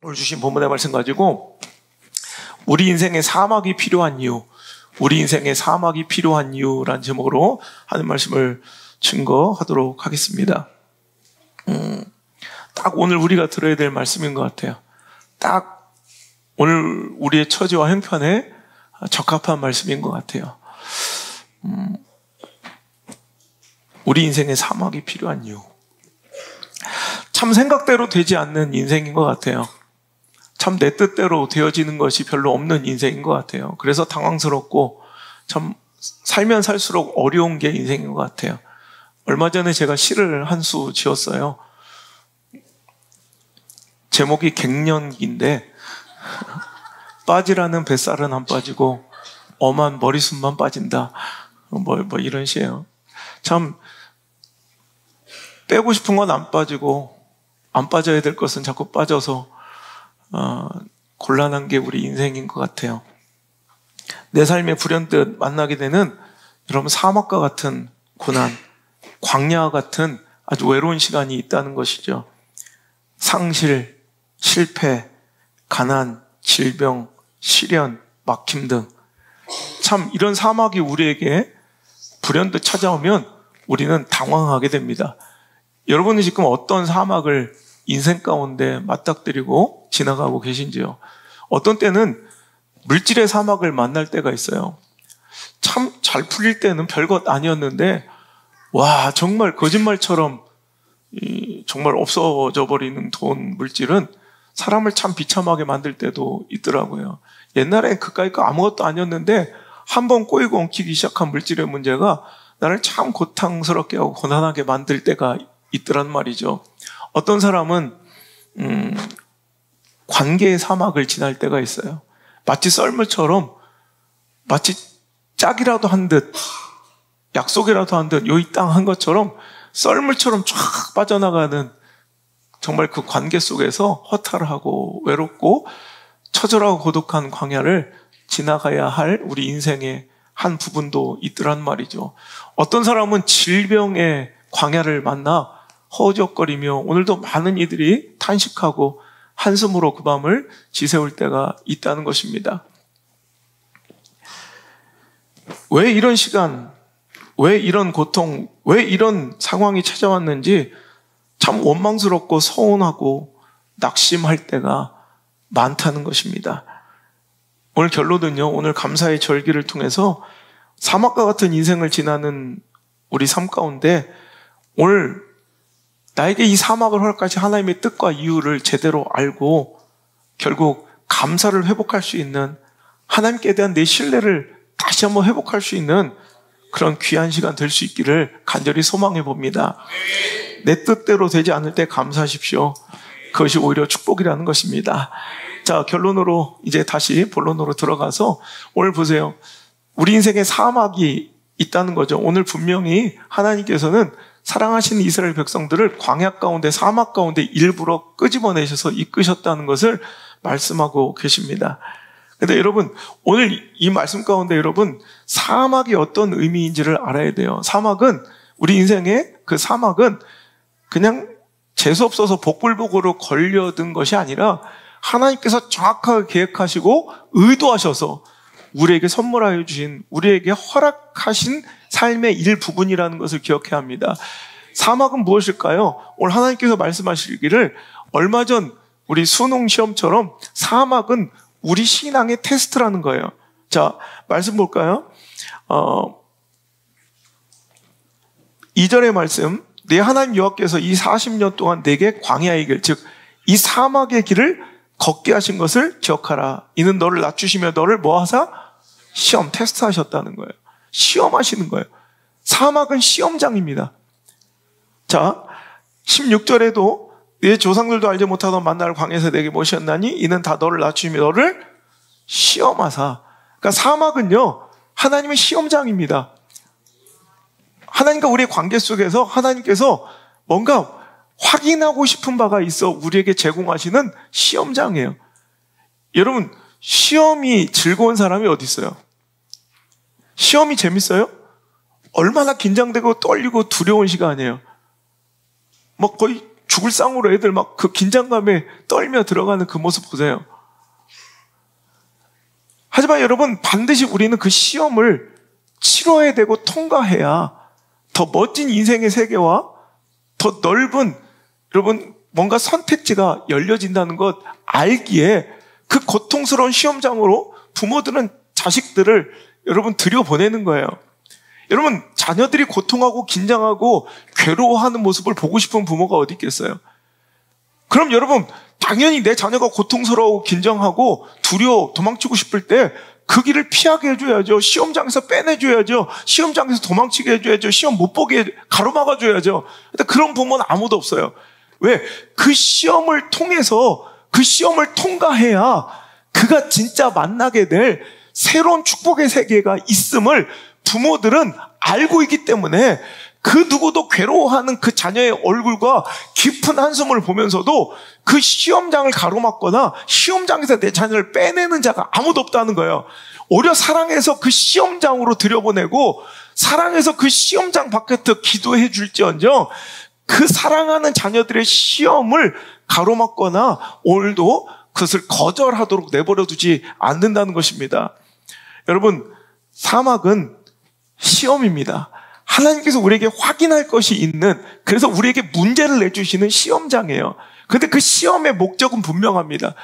오늘 주신 본문의 말씀 가지고 우리 인생에 사막이 필요한 이유, 우리 인생에 사막이 필요한 이유라는 제목으로 하는 말씀을 증거하도록 하겠습니다. 딱 오늘 우리가 들어야 될 말씀인 것 같아요. 딱 오늘 우리의 처지와 형편에 적합한 말씀인 것 같아요. 우리 인생에 사막이 필요한 이유. 참 생각대로 되지 않는 인생인 것 같아요. 참 내 뜻대로 되어지는 것이 별로 없는 인생인 것 같아요. 그래서 당황스럽고 참 살면 살수록 어려운 게 인생인 것 같아요. 얼마 전에 제가 시를 한 수 지었어요. 제목이 갱년기인데 빠지라는 뱃살은 안 빠지고 엄한 머리숱만 빠진다. 뭐 이런 시예요. 참 빼고 싶은 건 안 빠지고 안 빠져야 될 것은 자꾸 빠져서 곤란한 게 우리 인생인 것 같아요. 내 삶에 불현듯 만나게 되는 여러분 사막과 같은 고난, 광야와 같은 아주 외로운 시간이 있다는 것이죠. 상실, 실패, 가난, 질병, 시련, 막힘 등 참 이런 사막이 우리에게 불현듯 찾아오면 우리는 당황하게 됩니다. 여러분이 지금 어떤 사막을 인생 가운데 맞닥뜨리고 지나가고 계신지요? 어떤 때는 물질의 사막을 만날 때가 있어요. 참 잘 풀릴 때는 별것 아니었는데 와 정말 거짓말처럼 정말 없어져 버리는 돈, 물질은 사람을 참 비참하게 만들 때도 있더라고요. 옛날에 그까이 거 아무것도 아니었는데 한번 꼬이고 엉키기 시작한 물질의 문제가 나를 참 고통스럽게 하고 고난하게 만들 때가 있더란 말이죠. 어떤 사람은 관계의 사막을 지날 때가 있어요. 마치 썰물처럼 마치 짝이라도 한 듯 약속이라도 한 듯 요 이 땅 한 것처럼 썰물처럼 쫙 빠져나가는 정말 그 관계 속에서 허탈하고 외롭고 처절하고 고독한 광야를 지나가야 할 우리 인생의 한 부분도 있더란 말이죠. 어떤 사람은 질병의 광야를 만나 허우적거리며 오늘도 많은 이들이 탄식하고 한숨으로 그 밤을 지새울 때가 있다는 것입니다. 왜 이런 시간, 왜 이런 고통, 왜 이런 상황이 찾아왔는지 참 원망스럽고 서운하고 낙심할 때가 많다는 것입니다. 오늘 결론은요, 오늘 감사의 절기를 통해서 사막과 같은 인생을 지나는 우리 삶 가운데 오늘 나에게 이 사막을 허락하신 하나님의 뜻과 이유를 제대로 알고 결국 감사를 회복할 수 있는 하나님께 대한 내 신뢰를 다시 한번 회복할 수 있는 그런 귀한 시간 될 수 있기를 간절히 소망해 봅니다. 내 뜻대로 되지 않을 때 감사하십시오. 그것이 오히려 축복이라는 것입니다. 자, 결론으로 이제 다시 본론으로 들어가서 오늘 보세요. 우리 인생에 사막이 있다는 거죠. 오늘 분명히 하나님께서는 사랑하시는 이스라엘 백성들을 광야 가운데 사막 가운데 일부러 끄집어내셔서 이끄셨다는 것을 말씀하고 계십니다. 근데 여러분 오늘 이 말씀 가운데 여러분 사막이 어떤 의미인지를 알아야 돼요. 사막은 우리 인생의 그 사막은 그냥 재수없어서 복불복으로 걸려든 것이 아니라 하나님께서 정확하게 계획하시고 의도하셔서 우리에게 선물하여 주신 우리에게 허락하신 삶의 일부분이라는 것을 기억해야 합니다. 사막은 무엇일까요? 오늘 하나님께서 말씀하시기를 얼마 전 우리 수능 시험처럼 사막은 우리 신앙의 테스트라는 거예요. 자, 말씀 볼까요? 2절의 말씀, 내 하나님 여호와께서 이 40년 동안 내게 광야의 길, 즉 이 사막의 길을 걷게 하신 것을 기억하라. 이는 너를 낮추시며 너를 뭐하사? 시험, 테스트하셨다는 거예요. 시험하시는 거예요. 사막은 시험장입니다. 자, 16절에도 내 조상들도 알지 못하던 만나를 광야에서 내게 모셨나니 이는 다 너를 낮추시며 너를 시험하사. 그러니까 사막은요 하나님의 시험장입니다. 하나님과 우리의 관계 속에서 하나님께서 뭔가 확인하고 싶은 바가 있어 우리에게 제공하시는 시험장이에요. 여러분 시험이 즐거운 사람이 어디 있어요? 시험이 재밌어요? 얼마나 긴장되고 떨리고 두려운 시간이에요. 뭐 거의 죽을 상으로 애들 막 그 긴장감에 떨며 들어가는 그 모습 보세요. 하지만 여러분, 반드시 우리는 그 시험을 치러야 되고 통과해야 더 멋진 인생의 세계와 더 넓은, 여러분, 뭔가 선택지가 열려진다는 것 알기에 그 고통스러운 시험장으로 부모들은 자식들을 여러분 들여보내는 거예요. 여러분, 자녀들이 고통하고 긴장하고 괴로워하는 모습을 보고 싶은 부모가 어디 있겠어요? 그럼 여러분, 당연히 내 자녀가 고통스러워 긴장하고 두려워 도망치고 싶을 때 그 길을 피하게 해줘야죠. 시험장에서 빼내줘야죠. 시험장에서 도망치게 해줘야죠. 시험 못 보게 가로막아줘야죠. 근데 그런 부모는 아무도 없어요. 왜? 그 시험을 통해서 그 시험을 통과해야 그가 진짜 만나게 될 새로운 축복의 세계가 있음을 부모들은 알고 있기 때문에 그 누구도 괴로워하는 그 자녀의 얼굴과 깊은 한숨을 보면서도 그 시험장을 가로막거나 시험장에서 내 자녀를 빼내는 자가 아무도 없다는 거예요. 오히려 사랑해서 그 시험장으로 들여보내고 사랑해서 그 시험장 밖에서 기도해 줄지언정 그 사랑하는 자녀들의 시험을 가로막거나 오늘도 그것을 거절하도록 내버려 두지 않는다는 것입니다. 여러분, 사막은 시험입니다. 하나님께서 우리에게 확인할 것이 있는, 그래서 우리에게 문제를 내주시는 시험장이에요. 근데 그 시험의 목적은 분명합니다.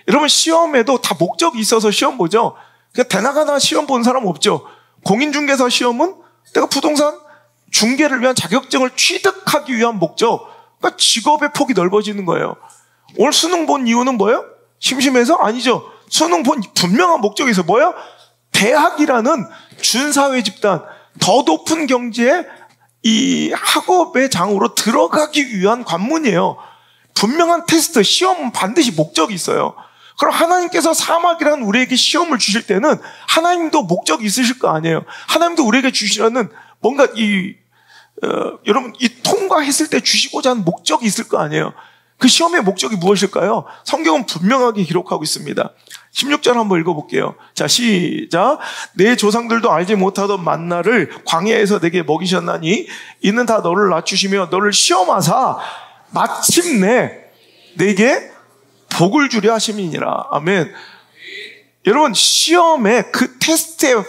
여러분, 시험에도 다 목적이 있어서 시험 보죠. 그냥 대나가나 시험 본 사람 없죠. 공인중개사 시험은 내가 부동산 중개를 위한 자격증을 취득하기 위한 목적, 그러니까 직업의 폭이 넓어지는 거예요. 오늘 수능 본 이유는 뭐예요? 심심해서? 아니죠. 수능 본 분명한 목적이 있어요. 뭐예요? 대학이라는 준사회 집단, 더 높은 경지의 이 학업의 장으로 들어가기 위한 관문이에요. 분명한 테스트, 시험은 반드시 목적이 있어요. 그럼 하나님께서 사막이라는 우리에게 시험을 주실 때는 하나님도 목적이 있으실 거 아니에요. 하나님도 우리에게 주시려는 뭔가 여러분, 이 통과했을 때 주시고자 하는 목적이 있을 거 아니에요. 그 시험의 목적이 무엇일까요? 성경은 분명하게 기록하고 있습니다. 16절 한번 읽어볼게요. 자, 시작. 내 조상들도 알지 못하던 만나를 광야에서 내게 먹이셨나니 이는 다 너를 낮추시며 너를 시험하사 마침내 내게 복을 주려 하심이니라. 아멘. 여러분, 시험의 그 테스트의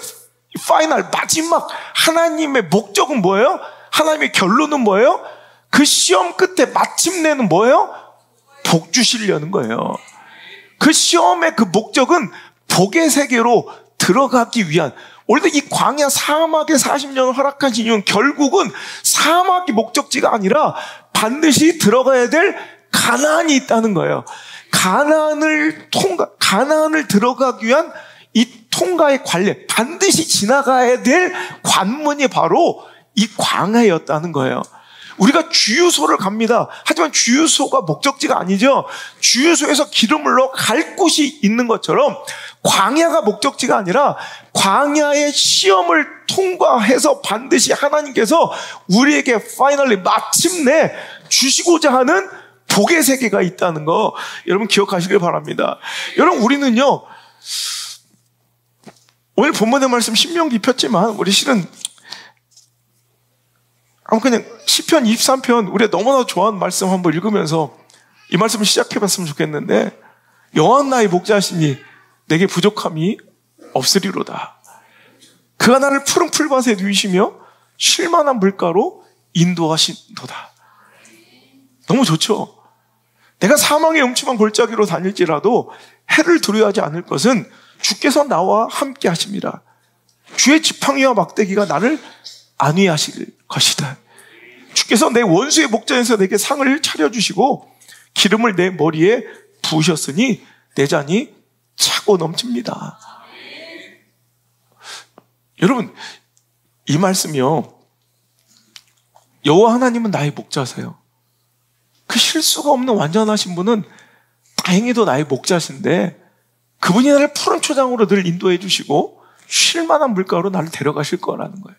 파이널 마지막 하나님의 목적은 뭐예요? 하나님의 결론은 뭐예요? 그 시험 끝에 마침내는 뭐예요? 복 주시려는 거예요. 그 시험의 그 목적은 복의 세계로 들어가기 위한, 원래 이 광야 사막에 40년을 허락하신 이유는 결국은 사막이 목적지가 아니라 반드시 들어가야 될 가나안이 있다는 거예요. 가나안을 들어가기 위한 이 통과의 관례, 반드시 지나가야 될 관문이 바로 이 광야였다는 거예요. 우리가 주유소를 갑니다. 하지만 주유소가 목적지가 아니죠. 주유소에서 기름을 넣어 갈 곳이 있는 것처럼 광야가 목적지가 아니라 광야의 시험을 통과해서 반드시 하나님께서 우리에게 파이널리 마침내 주시고자 하는 복의 세계가 있다는 거 여러분 기억하시길 바랍니다. 여러분, 우리는요, 오늘 본문의 말씀 신명기 폈지만 우리 실은 그냥 시편 23편 우리가 너무나 좋아하는 말씀 한번 읽으면서 이 말씀을 시작해봤으면 좋겠는데, 여호와 나의 목자시니 내게 부족함이 없으리로다. 그가 나를 푸른 풀밭에 누이시며 쉴만한 물가로 인도하신도다. 너무 좋죠. 내가 사망의 음침한 골짜기로 다닐지라도 해를 두려워하지 않을 것은 주께서 나와 함께 하심이라. 주의 지팡이와 막대기가 나를 안위하실 것이다. 주께서 내 원수의 목전에서 내게 상을 차려주시고 기름을 내 머리에 부으셨으니 내 잔이 차고 넘칩니다. 여러분, 이 말씀이요, 여호와 하나님은 나의 목자세요. 그 실수가 없는 완전하신 분은 다행히도 나의 목자신데 그분이 나를 푸른 초장으로 늘 인도해 주시고 쉴만한 물가로 나를 데려가실 거라는 거예요.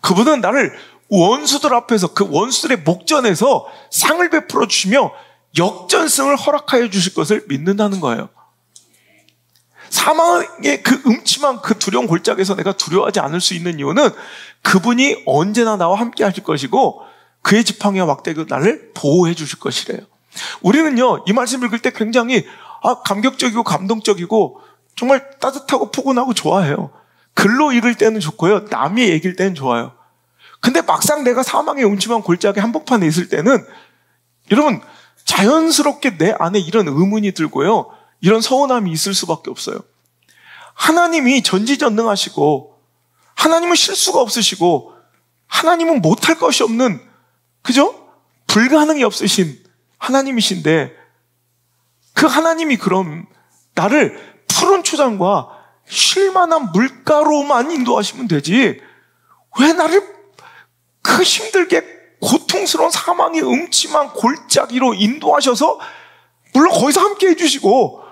그분은 나를 원수들 앞에서, 그 원수들의 목전에서 상을 베풀어 주시며 역전승을 허락하여 주실 것을 믿는다는 거예요. 사망의 그 음침한 그 두려운 골짜기에서 내가 두려워하지 않을 수 있는 이유는 그분이 언제나 나와 함께 하실 것이고 그의 지팡이와 막대기로 나를 보호해 주실 것이래요. 우리는요, 이 말씀 읽을 때 굉장히 감격적이고 감동적이고 정말 따뜻하고 포근하고 좋아해요. 글로 읽을 때는 좋고요, 남이 얘기할 때는 좋아요. 근데 막상 내가 사망의 음침한 골짜기 한복판에 있을 때는 여러분, 자연스럽게 내 안에 이런 의문이 들고요, 이런 서운함이 있을 수밖에 없어요. 하나님이 전지전능하시고 하나님은 실수가 없으시고 하나님은 못할 것이 없는, 그죠? 불가능이 없으신 하나님이신데, 그 하나님이 그럼 나를 푸른 초장과 쉴만한 물가로만 인도하시면 되지, 왜 나를 그 힘들게 고통스러운 사망의 음침한 골짜기로 인도하셔서, 물론 거기서 함께 해주시고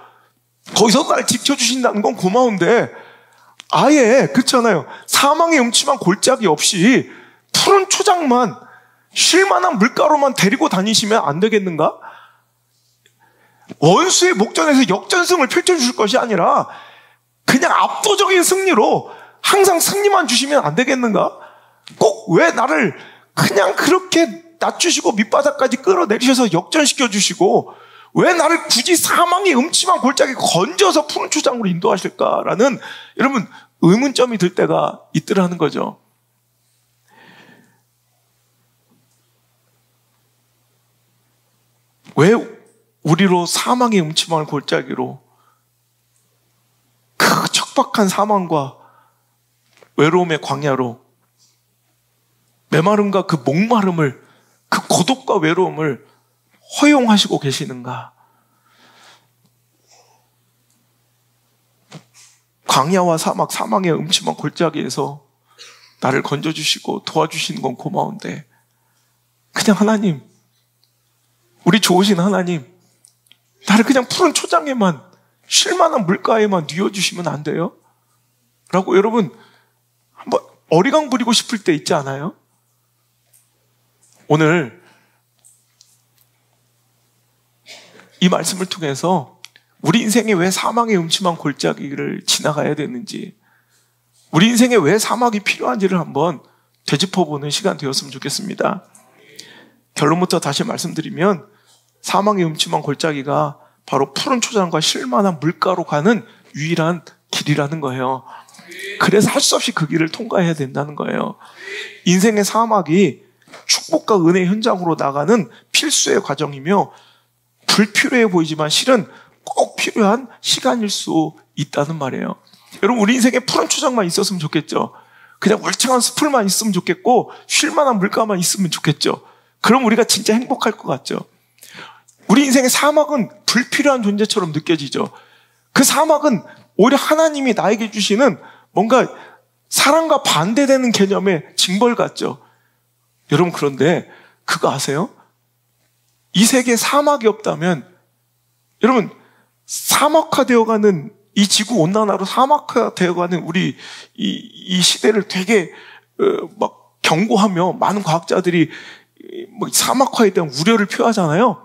거기서 날 지켜주신다는 건 고마운데, 아예 그렇잖아요. 사망의 음침한 골짜기 없이 푸른 초장만, 쉴만한 물가로만 데리고 다니시면 안 되겠는가? 원수의 목전에서 역전승을 펼쳐주실 것이 아니라 그냥 압도적인 승리로 항상 승리만 주시면 안 되겠는가? 꼭 왜 나를 그냥 그렇게 낮추시고 밑바닥까지 끌어내리셔서 역전시켜 주시고, 왜 나를 굳이 사망의 음침한 골짜기 건져서 푸른 초장으로 인도하실까라는, 여러분, 의문점이 들 때가 있더라는 거죠. 왜 우리로 사망의 음침한 골짜기로, 그 척박한 사망과 외로움의 광야로, 메마름과 그 목마름을, 그 고독과 외로움을 허용하시고 계시는가? 광야와 사막, 사망의 음침한 골짜기에서 나를 건져주시고 도와주시는 건 고마운데, 그냥 하나님, 우리 좋으신 하나님, 나를 그냥 푸른 초장에만, 쉴만한 물가에만 뉘어주시면 안 돼요? 라고 여러분, 한번 어리광 부리고 싶을 때 있지 않아요? 오늘 이 말씀을 통해서 우리 인생에 왜 사망의 음침한 골짜기를 지나가야 되는지, 우리 인생에 왜 사막이 필요한지를 한번 되짚어보는 시간 되었으면 좋겠습니다. 결론부터 다시 말씀드리면, 사망의 음침한 골짜기가 바로 푸른 초장과 쉴만한 물가로 가는 유일한 길이라는 거예요. 그래서 할 수 없이 그 길을 통과해야 된다는 거예요. 인생의 사막이 축복과 은혜의 현장으로 나가는 필수의 과정이며, 불필요해 보이지만 실은 꼭 필요한 시간일 수 있다는 말이에요. 여러분, 우리 인생에 푸른 초장만 있었으면 좋겠죠. 그냥 울창한 숲을만 있으면 좋겠고 쉴만한 물가만 있으면 좋겠죠. 그럼 우리가 진짜 행복할 것 같죠. 우리 인생의 사막은 불필요한 존재처럼 느껴지죠. 그 사막은 오히려 하나님이 나에게 주시는 뭔가 사랑과 반대되는 개념의 징벌 같죠. 여러분, 그런데 그거 아세요? 이 세계에 사막이 없다면, 여러분, 사막화되어가는 이 지구 온난화로 사막화되어가는 우리 이 시대를 되게 막 경고하며 많은 과학자들이 뭐 사막화에 대한 우려를 표하잖아요.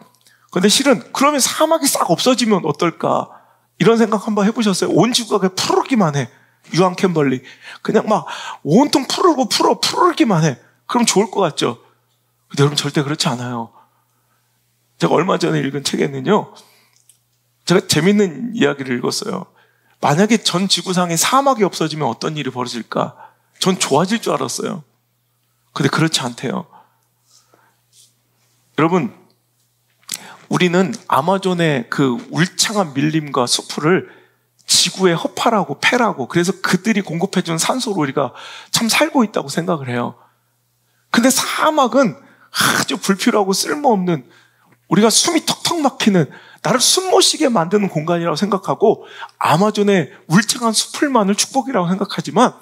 그런데 실은 그러면 사막이 싹 없어지면 어떨까? 이런 생각 한번 해보셨어요? 온 지구가 그냥 푸르기만 해. 유한 캠벌리. 그냥 막 온통 푸르기만 해. 그럼 좋을 것 같죠? 근데 여러분, 절대 그렇지 않아요. 제가 얼마 전에 읽은 책에는요, 제가 재밌는 이야기를 읽었어요. 만약에 전 지구상에 사막이 없어지면 어떤 일이 벌어질까? 전 좋아질 줄 알았어요. 근데 그렇지 않대요. 여러분, 우리는 아마존의 그 울창한 밀림과 수풀을 지구의 허파라고 패라고, 그래서 그들이 공급해준 산소로 우리가 참 살고 있다고 생각을 해요. 근데 사막은 아주 불필요하고 쓸모없는, 우리가 숨이 턱턱 막히는, 나를 숨 못 쉬게 만드는 공간이라고 생각하고 아마존의 울창한 수풀만을 축복이라고 생각하지만,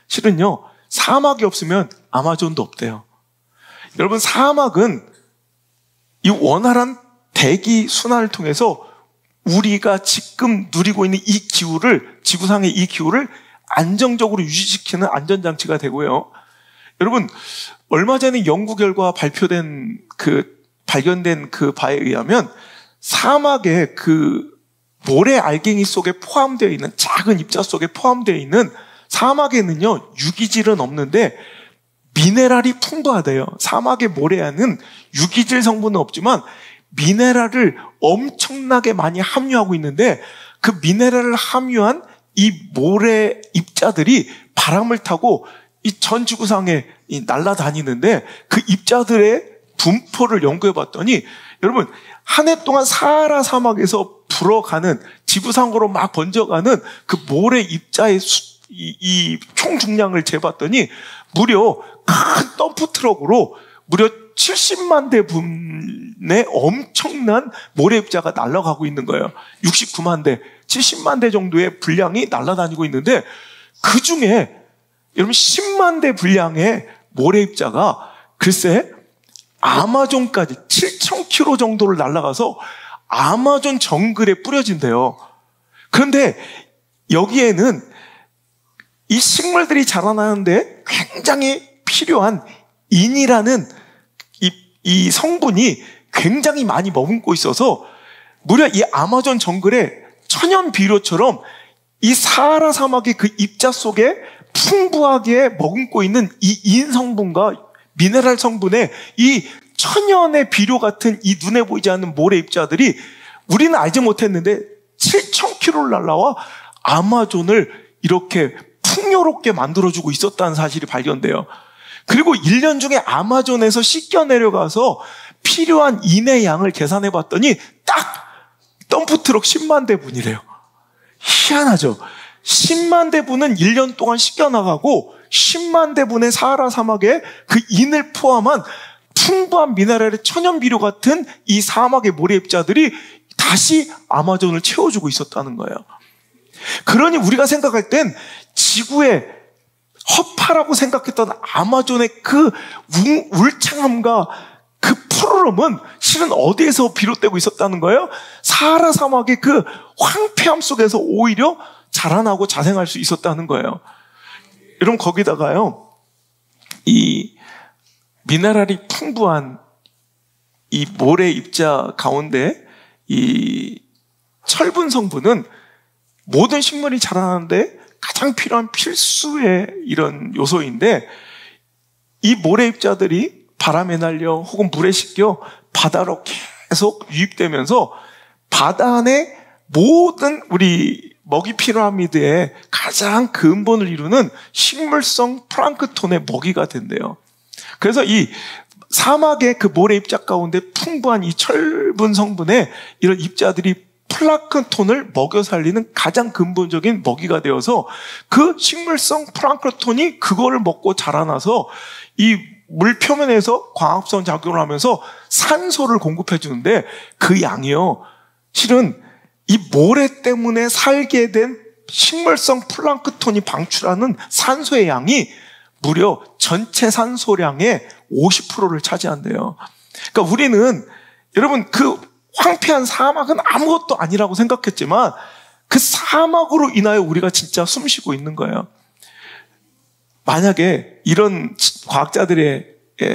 실은요, 사막이 없으면 아마존도 없대요. 여러분, 사막은 이 원활한 대기 순환을 통해서 우리가 지금 누리고 있는 이 기후를, 지구상의 이 기후를 안정적으로 유지시키는 안전장치가 되고요. 여러분, 얼마 전에 연구 결과 발견된 그 바에 의하면 사막의 그 모래 알갱이 속에 포함되어 있는, 작은 입자 속에 포함되어 있는 사막에는요, 유기질은 없는데 미네랄이 풍부하대요. 사막의 모래에는 유기질 성분은 없지만 미네랄을 엄청나게 많이 함유하고 있는데, 그 미네랄을 함유한 이 모래 입자들이 바람을 타고 이 전 지구상에 날아다니는데, 그 입자들의 분포를 연구해 봤더니 여러분, 한 해 동안 사하라 사막에서 불어가는, 지구상으로 막 번져가는 그 모래 입자의 이 총 중량을 재봤더니 무려 큰 덤프 트럭으로 무려 70만 대 분의 엄청난 모래 입자가 날아가고 있는 거예요. 69만 대, 70만 대 정도의 분량이 날아다니고 있는데, 그 중에 여러분 10만 대 분량의 모래 입자가 글쎄 아마존까지 7,000km 정도를 날아가서 아마존 정글에 뿌려진대요. 그런데 여기에는 이 식물들이 자라나는데 굉장히 필요한 인이라는 이 성분이 굉장히 많이 머금고 있어서 무려 이 아마존 정글에 천연 비료처럼 이 사하라 사막의 그 입자 속에 풍부하게 머금고 있는 이 인 성분과 미네랄 성분의 이 천연의 비료 같은 이 눈에 보이지 않는 모래 입자들이 우리는 알지 못했는데 7,000km를 날아와 아마존을 이렇게 풍요롭게 만들어주고 있었다는 사실이 발견돼요. 그리고 1년 중에 아마존에서 씻겨 내려가서 필요한 인의 양을 계산해 봤더니 딱 덤프트럭 10만 대분이래요. 희한하죠? 10만 대분은 1년 동안 씻겨 나가고 10만 대분의 사하라 사막에 그 인을 포함한 풍부한 미네랄의 천연 비료 같은 이 사막의 모래 입자들이 다시 아마존을 채워주고 있었다는 거예요. 그러니 우리가 생각할 땐 지구의 허파라고 생각했던 아마존의 그 울창함과 그 푸르름은 실은 어디에서 비롯되고 있었다는 거예요? 사하라 사막의 그 황폐함 속에서 오히려 자라나고 자생할 수 있었다는 거예요. 여러분, 거기다가요, 이 미네랄이 풍부한 이 모래 입자 가운데 이 철분 성분은 모든 식물이 자라나는데 가장 필요한 필수의 이런 요소인데, 이 모래 입자들이 바람에 날려 혹은 물에 씻겨 바다로 계속 유입되면서 바다 안에 모든 우리 먹이 피라미드의 가장 근본을 이루는 식물성 플랑크톤의 먹이가 된대요. 그래서 이 사막의 그 모래 입자 가운데 풍부한 이 철분 성분의 이런 입자들이 플랑크톤을 먹여 살리는 가장 근본적인 먹이가 되어서 그 식물성 플랑크톤이 그거를 먹고 자라나서 이 물 표면에서 광합성 작용을 하면서 산소를 공급해 주는데, 그 양이요, 실은 이 모래 때문에 살게 된 식물성 플랑크톤이 방출하는 산소의 양이 무려 전체 산소량의 50%를 차지한대요. 그러니까 우리는, 여러분, 그 황폐한 사막은 아무것도 아니라고 생각했지만 그 사막으로 인하여 우리가 진짜 숨쉬고 있는 거예요. 만약에 이런 과학자들의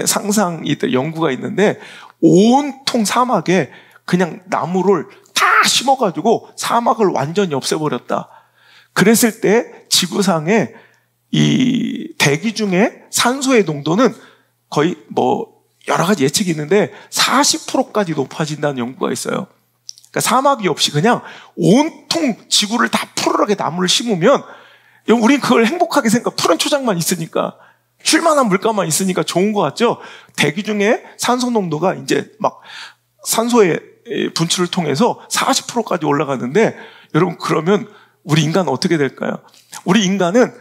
상상이, 연구가 있는데 온통 사막에 그냥 나무를 다 심어가지고 사막을 완전히 없애버렸다. 그랬을 때 지구상의 이 대기 중에 산소의 농도는 거의 여러 가지 예측이 있는데 40%까지 높아진다는 연구가 있어요. 그러니까 사막이 없이 그냥 온통 지구를 다 푸르르하게 나무를 심으면, 우린 그걸 행복하게 푸른 초장만 있으니까, 쉴만한 물가만 있으니까 좋은 것 같죠? 대기 중에 산소 농도가 이제 막 산소의 분출을 통해서 40%까지 올라가는데, 여러분, 그러면 우리 인간은 어떻게 될까요? 우리 인간은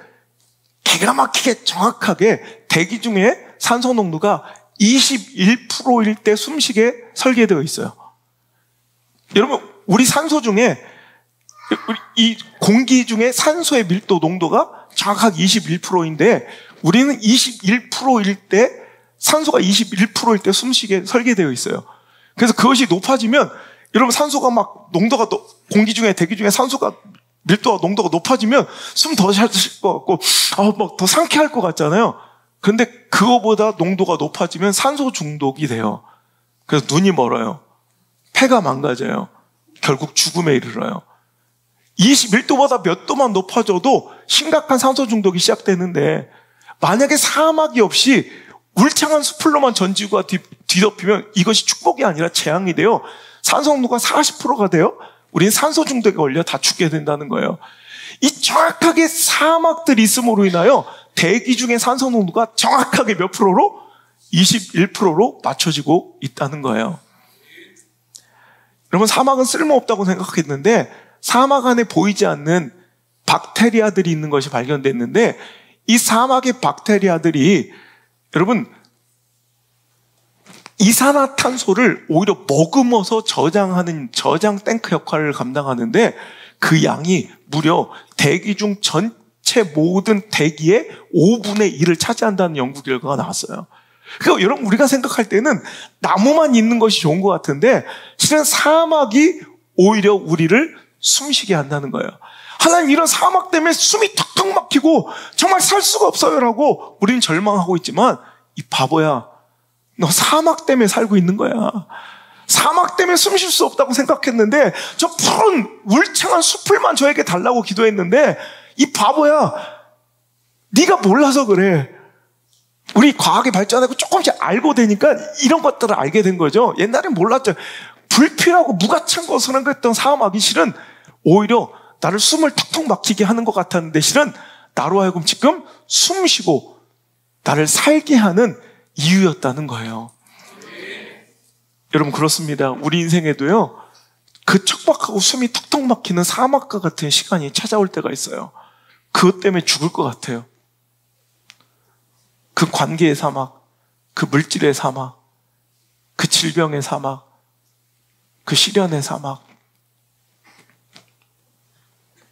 기가 막히게 정확하게 대기 중에 산소 농도가 21%일 때 숨쉬게 설계되어 있어요. 여러분, 우리 산소 중에, 이 공기 중에 산소의 밀도 농도가 정확하게 21%인데, 우리는 21%일 때, 산소가 21%일 때 숨쉬게 설계되어 있어요. 그래서 그것이 높아지면, 여러분, 산소가 막 농도가, 공기 중에, 대기 중에 산소가 밀도와 농도가 높아지면 숨 더 잘 쉴 것 같고, 막 더 상쾌할 것 같잖아요. 그런데 그거보다 농도가 높아지면 산소 중독이 돼요. 그래서 눈이 멀어요. 폐가 망가져요. 결국 죽음에 이르러요. 21도보다 몇 도만 높아져도 심각한 산소 중독이 시작되는데, 만약에 사막이 없이 울창한 수풀로만 전지구가 뒤덮이면 이것이 축복이 아니라 재앙이 돼요. 산소 농도가 40%가 돼요. 우리는 산소 중독에 걸려 다 죽게 된다는 거예요. 이 정확하게 사막들이 있음으로 인하여 대기 중에 산소 농도가 정확하게 몇 프로로? 21%로 맞춰지고 있다는 거예요. 여러분, 사막은 쓸모없다고 생각했는데 사막 안에 보이지 않는 박테리아들이 있는 것이 발견됐는데, 이 사막의 박테리아들이 여러분 이산화탄소를 오히려 머금어서 저장하는 저장 탱크 역할을 감당하는데, 그 양이 무려 대기 중 전체 모든 대기의 5분의 1을 차지한다는 연구 결과가 나왔어요. 그러니까 여러분, 우리가 생각할 때는 나무만 있는 것이 좋은 것 같은데 실은 사막이 오히려 우리를 숨쉬게 한다는 거예요. 하나님, 이런 사막 때문에 숨이 턱턱 막히고 정말 살 수가 없어요라고 우리는 절망하고 있지만, 이 바보야, 너 사막 때문에 살고 있는 거야. 사막 때문에 숨 쉴 수 없다고 생각했는데 저 푸른 울창한 숲을만 저에게 달라고 기도했는데, 이 바보야, 네가 몰라서 그래. 우리 과학이 발전하고 조금씩 알고 되니까 이런 것들을 알게 된 거죠. 옛날엔 몰랐죠. 불필요하고 무가치한 것을 했던 사막이 실은 오히려 나를 숨을 턱턱 막히게 하는 것 같았는데, 실은 나로 하여금 지금 숨 쉬고 나를 살게 하는 이유였다는 거예요. 여러분, 그렇습니다. 우리 인생에도요, 그 척박하고 숨이 턱턱 막히는 사막과 같은 시간이 찾아올 때가 있어요. 그것 때문에 죽을 것 같아요. 그 관계의 사막, 그 물질의 사막, 그 질병의 사막, 그 시련의 사막,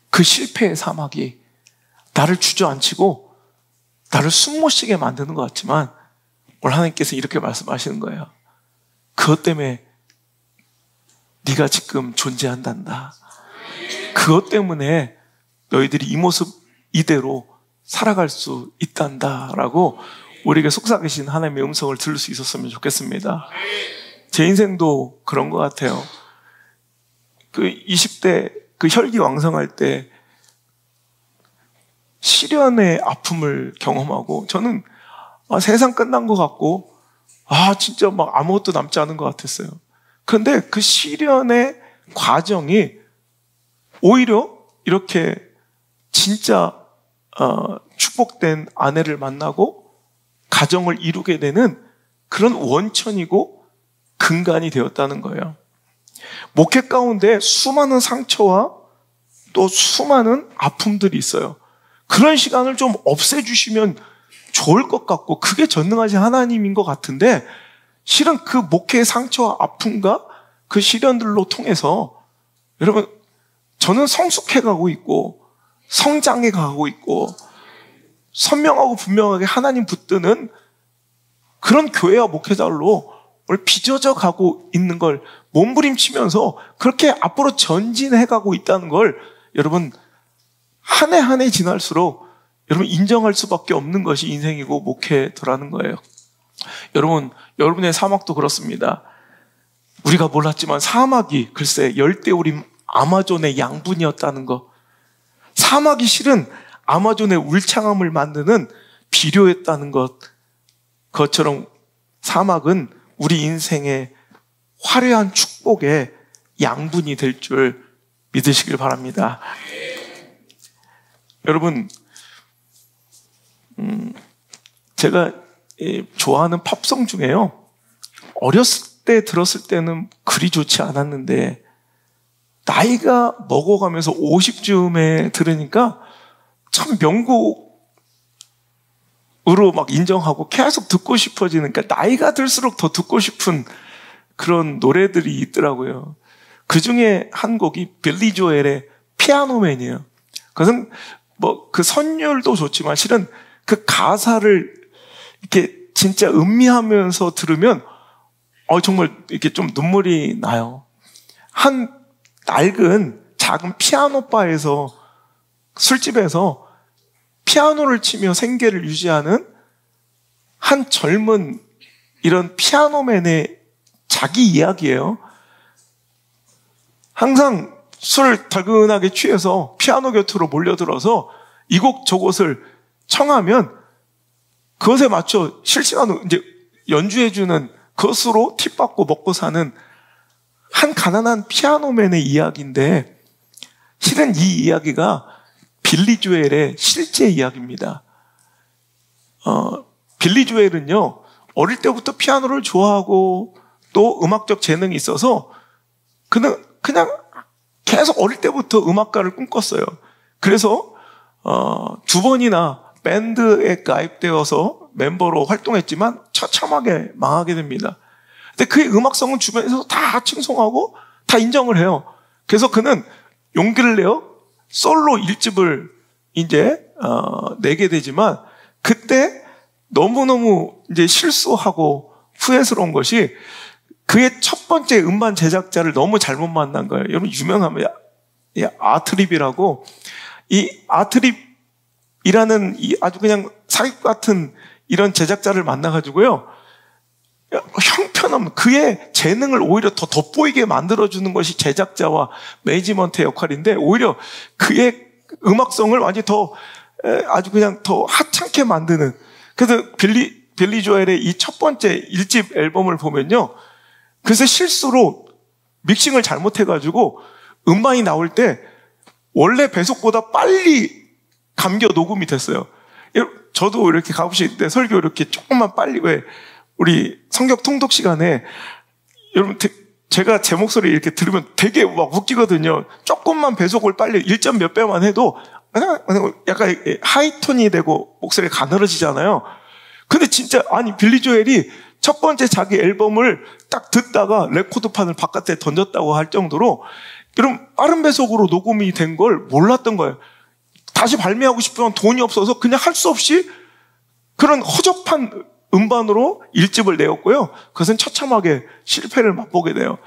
그 실패의 사막이 나를 주저앉히고 나를 숨 못 쉬게 만드는 것 같지만, 오늘 하나님께서 이렇게 말씀하시는 거예요. 그것 때문에 네가 지금 존재한단다. 그것 때문에 너희들이 이 모습 이대로 살아갈 수 있단다라고 우리에게 속삭이신 하나님의 음성을 들을 수 있었으면 좋겠습니다. 제 인생도 그런 것 같아요. 그 20대 그 혈기왕성할 때 시련의 아픔을 경험하고, 저는 세상 끝난 것 같고 진짜 막 아무것도 남지 않은 것 같았어요. 그런데 그 시련의 과정이 오히려 이렇게 진짜 축복된 아내를 만나고 가정을 이루게 되는 그런 원천이고 근간이 되었다는 거예요. 목회 가운데 수많은 상처와 또 수많은 아픔들이 있어요. 그런 시간을 좀 없애주시면 좋을 것 같고, 그게 전능하신 하나님인 것 같은데, 실은 그 목회의 상처와 아픔과 그 시련들로 통해서 여러분, 저는 성숙해가고 있고 성장해 가고 있고 선명하고 분명하게 하나님 붙드는 그런 교회와 목회자로 빚어져 가고 있는 걸 몸부림치면서 그렇게 앞으로 전진해 가고 있다는 걸 여러분, 한 해 한 해 지날수록 여러분 인정할 수밖에 없는 것이 인생이고 목회더라는 거예요. 여러분, 여러분의 사막도 그렇습니다. 우리가 몰랐지만 사막이 글쎄 열대우림 아마존의 양분이었다는 거. 사막이 실은 아마존의 울창함을 만드는 비료였다는 것. 그것처럼 사막은 우리 인생의 화려한 축복의 양분이 될 줄 믿으시길 바랍니다. 여러분, 제가 좋아하는 팝송 중에요, 어렸을 때 들었을 때는 그리 좋지 않았는데 나이가 먹어가면서 50쯤에 들으니까 참 명곡으로 막 인정하고 계속 듣고 싶어지는, 그러니까 나이가 들수록 더 듣고 싶은 그런 노래들이 있더라고요. 그 중에 한 곡이 빌리 조엘의 피아노맨이에요. 그것은 뭐 그 선율도 좋지만 실은 그 가사를 이렇게 진짜 음미하면서 들으면 정말 이렇게 좀 눈물이 나요. 한 낡은 작은 피아노 바에서, 술집에서 피아노를 치며 생계를 유지하는 한 젊은 이런 피아노맨의 자기 이야기예요. 항상 술 달근하게 취해서 피아노 곁으로 몰려들어서 이 곡 저 곡을 청하면 그것에 맞춰 실시간으로 이제 연주해주는 그것으로 팁 받고 먹고 사는 한 가난한 피아노맨의 이야기인데, 실은 이 이야기가 빌리 조엘의 실제 이야기입니다. 빌리 조엘은요, 어릴 때부터 피아노를 좋아하고 또 음악적 재능이 있어서 그는 그냥 계속 어릴 때부터 음악가를 꿈꿨어요. 그래서 2번이나 밴드에 가입되어서 멤버로 활동했지만 처참하게 망하게 됩니다. 근데 그의 음악성은 주변에서 다 칭송하고 다 인정을 해요. 그래서 그는 용기를 내어 솔로 1집을 이제 내게 되지만, 그때 너무너무 이제 실수하고 후회스러운 것이 그의 첫 번째 음반 제작자를 너무 잘못 만난 거예요. 여러분 유명합니다. 아트립이라고, 이 아트립이라는 이 아주 그냥 사기 같은 이런 제작자를 만나가지고요, 형편없는 그의 재능을 오히려 더 돋보이게 만들어주는 것이 제작자와 매니지먼트의 역할인데, 오히려 그의 음악성을 완전히 더 아주 그냥 더 하찮게 만드는. 그래서 빌리 조엘의 이 첫 번째 1집 앨범을 보면요, 그래서 실수로 믹싱을 잘못해가지고 음반이 나올 때 원래 배속보다 빨리 감겨 녹음이 됐어요. 저도 이렇게 가보실 때 설교 이렇게 조금만 빨리, 왜 우리 성경 통독 시간에 여러분 제가 제 목소리 이렇게 들으면 되게 막 웃기거든요. 조금만 배속을 빨리 1점 몇 배만 해도 약간 하이톤이 되고 목소리가 가늘어지잖아요. 근데 진짜 아니 빌리 조엘이 첫 번째 자기 앨범을 딱 듣다가 레코드판을 바깥에 던졌다고 할 정도로 여러분 빠른 배속으로 녹음이 된 걸 몰랐던 거예요. 다시 발매하고 싶으면 돈이 없어서 그냥 할 수 없이 그런 허접한 음반으로 1집을 내었고요. 그것은 처참하게 실패를 맛보게 돼요.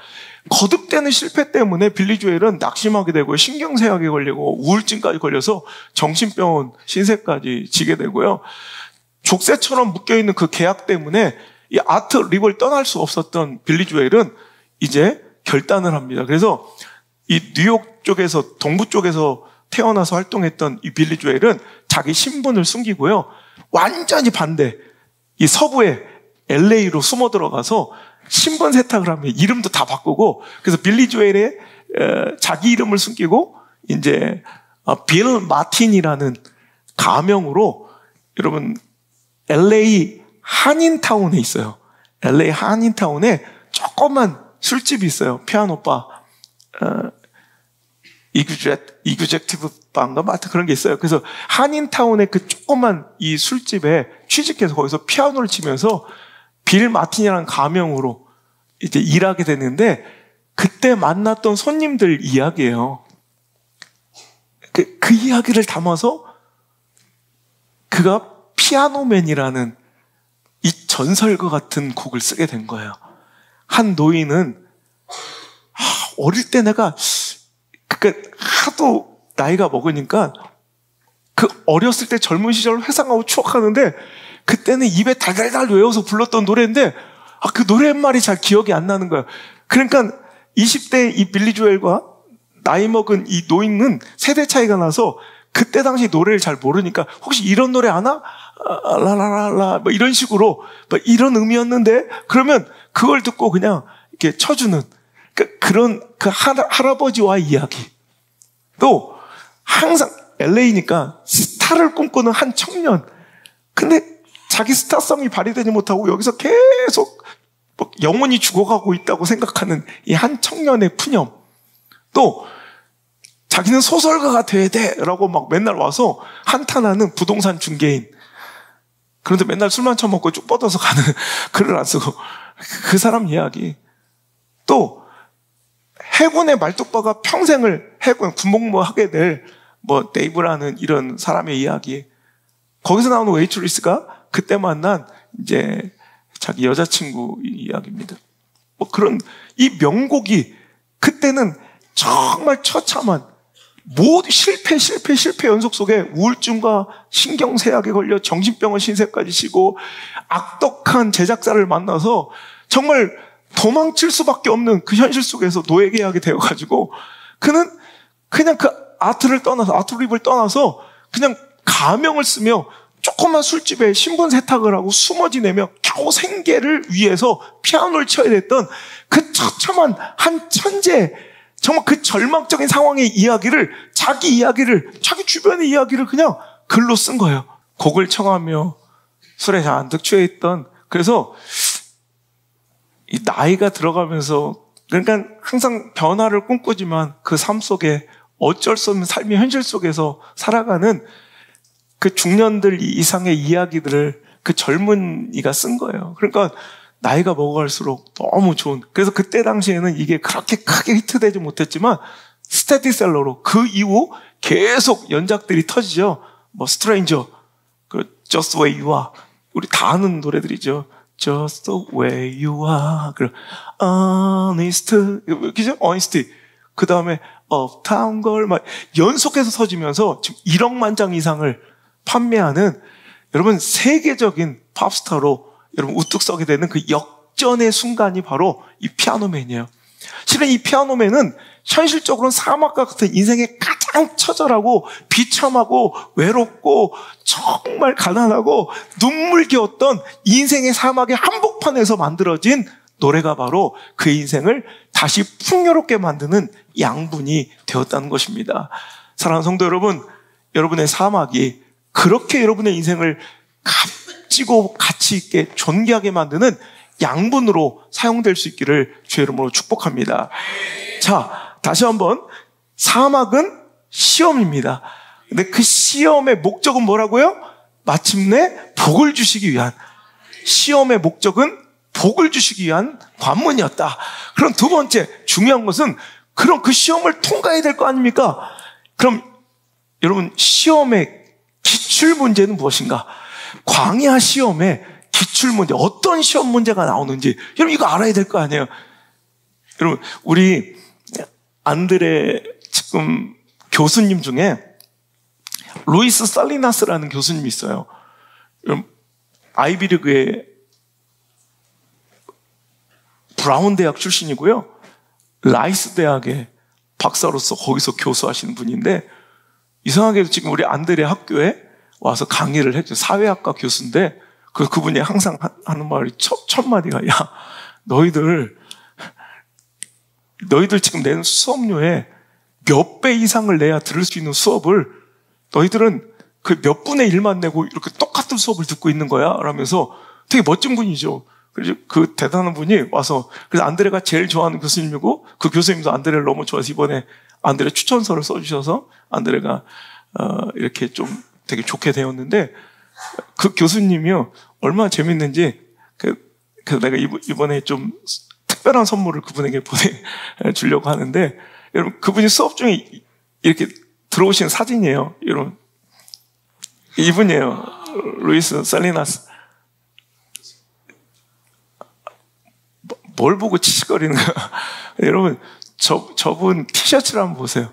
거듭되는 실패 때문에 빌리 조엘은 낙심하게 되고 신경쇠약에 걸리고 우울증까지 걸려서 정신병원 신세까지 지게 되고요. 족쇄처럼 묶여있는 그 계약 때문에 이 아트립을 떠날 수 없었던 빌리 조엘은 이제 결단을 합니다. 그래서 이 뉴욕 쪽에서, 동부 쪽에서 태어나서 활동했던 이 빌리 조엘은 자기 신분을 숨기고요, 완전히 반대, 이 서부의 LA로 숨어 들어가서 신분 세탁을 하면 이름도 다 바꾸고, 그래서 빌리 조엘의 자기 이름을 숨기고 이제 빌 마틴이라는 가명으로, 여러분 LA 한인타운에 있어요. LA 한인타운에 조그만 술집이 있어요. 피아노바, 이그젝티브 바인가? 하여튼 그런 게 있어요. 그래서 한인타운의 그 조그만 이 술집에 취직해서 거기서 피아노를 치면서 빌 마틴이라는 가명으로 이제 일하게 됐는데, 그때 만났던 손님들 이야기예요. 그 이야기를 담아서 그가 피아노맨이라는 이 전설과 같은 곡을 쓰게 된 거예요. 한 노인은 어릴 때 내가 하도 나이가 먹으니까 그 어렸을 때 젊은 시절을 회상하고 추억하는데, 그때는 입에 달달달 외워서 불렀던 노래인데 그 노랫말이 잘 기억이 안 나는 거예요. 그러니까 20대 이 빌리 조엘과 나이 먹은 이 노인은 세대 차이가 나서 그때 당시 노래를 잘 모르니까 혹시 이런 노래 아나? 라라라라 뭐 이런 식으로 뭐 이런 의미였는데, 그러면 그걸 듣고 그냥 이렇게 쳐주는 그런 그 할아버지와의 이야기. 또 항상 LA니까 스타를 꿈꾸는 한 청년. 근데 자기 스타성이 발휘되지 못하고 여기서 계속 영원히 죽어가고 있다고 생각하는 이 한 청년의 푸념. 또 자기는 소설가가 돼야 돼라고 막 맨날 와서 한탄하는 부동산 중개인. 그런데 맨날 술만 처먹고 쭉 뻗어서 가는, 글을 안 쓰고, 그 사람 이야기. 또 해군의 말뚝박아 평생을 해군 군복무 하게 될 데이브라는 이런 사람의 이야기. 거기서 나오는 웨이트리스가 그때 만난 이제 자기 여자친구 이야기입니다. 그런 이 명곡이 그때는 정말 처참한 모두 실패 연속 속에 우울증과 신경쇠약에 걸려 정신병원 신세까지 지고 악덕한 제작자를 만나서 정말 도망칠 수밖에 없는 그 현실 속에서 노예계약이 되어가지고, 그는 그냥 그 아트립을 떠나서 그냥 가명을 쓰며 조그만 술집에 신분 세탁을 하고 숨어 지내며 겨우 생계를 위해서 피아노를 쳐야 됐던 그 처참한 한 천재, 정말 그 절망적인 상황의 이야기를, 자기 주변의 이야기를 그냥 글로 쓴 거예요. 곡을 청하며 술에 잔뜩 취해 있던. 그래서 이 나이가 들어가면서, 그러니까 항상 변화를 꿈꾸지만 그 삶 속에 어쩔 수 없는 삶의 현실 속에서 살아가는 그 중년들 이상의 이야기들을 그 젊은이가 쓴 거예요. 그러니까 나이가 먹어갈수록 너무 좋은. 그래서 그때 당시에는 이게 그렇게 크게 히트되지 못했지만 스테디셀러로 그 이후 계속 연작들이 터지죠. 뭐 스트레인저, 그 Just the way you are, 우리 다 아는 노래들이죠. Just the way you are, 그리고 Honest, 그죠? Honesty. 그 다음에 Uptown Girl, 막 연속해서 터지면서 지금 1억 만 장 이상을 판매하는, 여러분 세계적인 팝스타로 여러분 우뚝 서게 되는 그 역전의 순간이 바로 이 피아노맨이에요. 실은 이 피아노맨은 현실적으로는 사막과 같은 인생의 가장 처절하고 비참하고 외롭고 정말 가난하고 눈물겨웠던 인생의 사막의 한복판에서 만들어진 노래가 바로 그 인생을 다시 풍요롭게 만드는 양분이 되었다는 것입니다. 사랑하는 성도 여러분, 여러분의 사막이 그렇게 여러분의 인생을 값지고 가치 있게 존귀하게 만드는 양분으로 사용될 수 있기를 주의 이름으로 축복합니다. 자, 다시 한번, 사막은 시험입니다. 근데 그 시험의 목적은 뭐라고요? 마침내 복을 주시기 위한, 시험의 목적은 복을 주시기 위한 관문이었다. 그럼 두 번째 중요한 것은, 그럼 그 시험을 통과해야 될 거 아닙니까? 그럼 여러분, 시험의 기출 문제는 무엇인가? 광야 시험의 기출 문제, 어떤 시험 문제가 나오는지 여러분 이거 알아야 될 거 아니에요. 여러분, 우리 안드레 지금 교수님 중에 루이스 살리나스라는 교수님이 있어요. 여러분, 아이비리그의 브라운 대학 출신이고요, 라이스 대학의 박사로서 거기서 교수하시는 분인데, 이상하게도 지금 우리 안드레 학교에 와서 강의를 했죠. 사회학과 교수인데, 그분이 항상 하는 말이 첫 마디가, 야, 너희들 지금 내는 수업료에 몇 배 이상을 내야 들을 수 있는 수업을 너희들은 그 몇 분의 1만 내고 이렇게 똑같은 수업을 듣고 있는 거야 라면서 되게 멋진 분이죠. 그래서 그 대단한 분이 와서, 그래서 안드레가 제일 좋아하는 교수님이고, 그 교수님도 안드레를 너무 좋아해서 이번에 안드레 추천서를 써주셔서 안드레가 이렇게 좀 되게 좋게 되었는데, 그 교수님이요, 얼마나 재밌는지, 내가 이번에 좀 특별한 선물을 그분에게 보내주려고 하는데, 여러분, 그분이 수업 중에 이렇게 들어오신 사진이에요. 여러분, 이분이에요. 루이스 살리나스. 뭘 보고 치식거리는 거야. 여러분, 저분 티셔츠를 한번 보세요.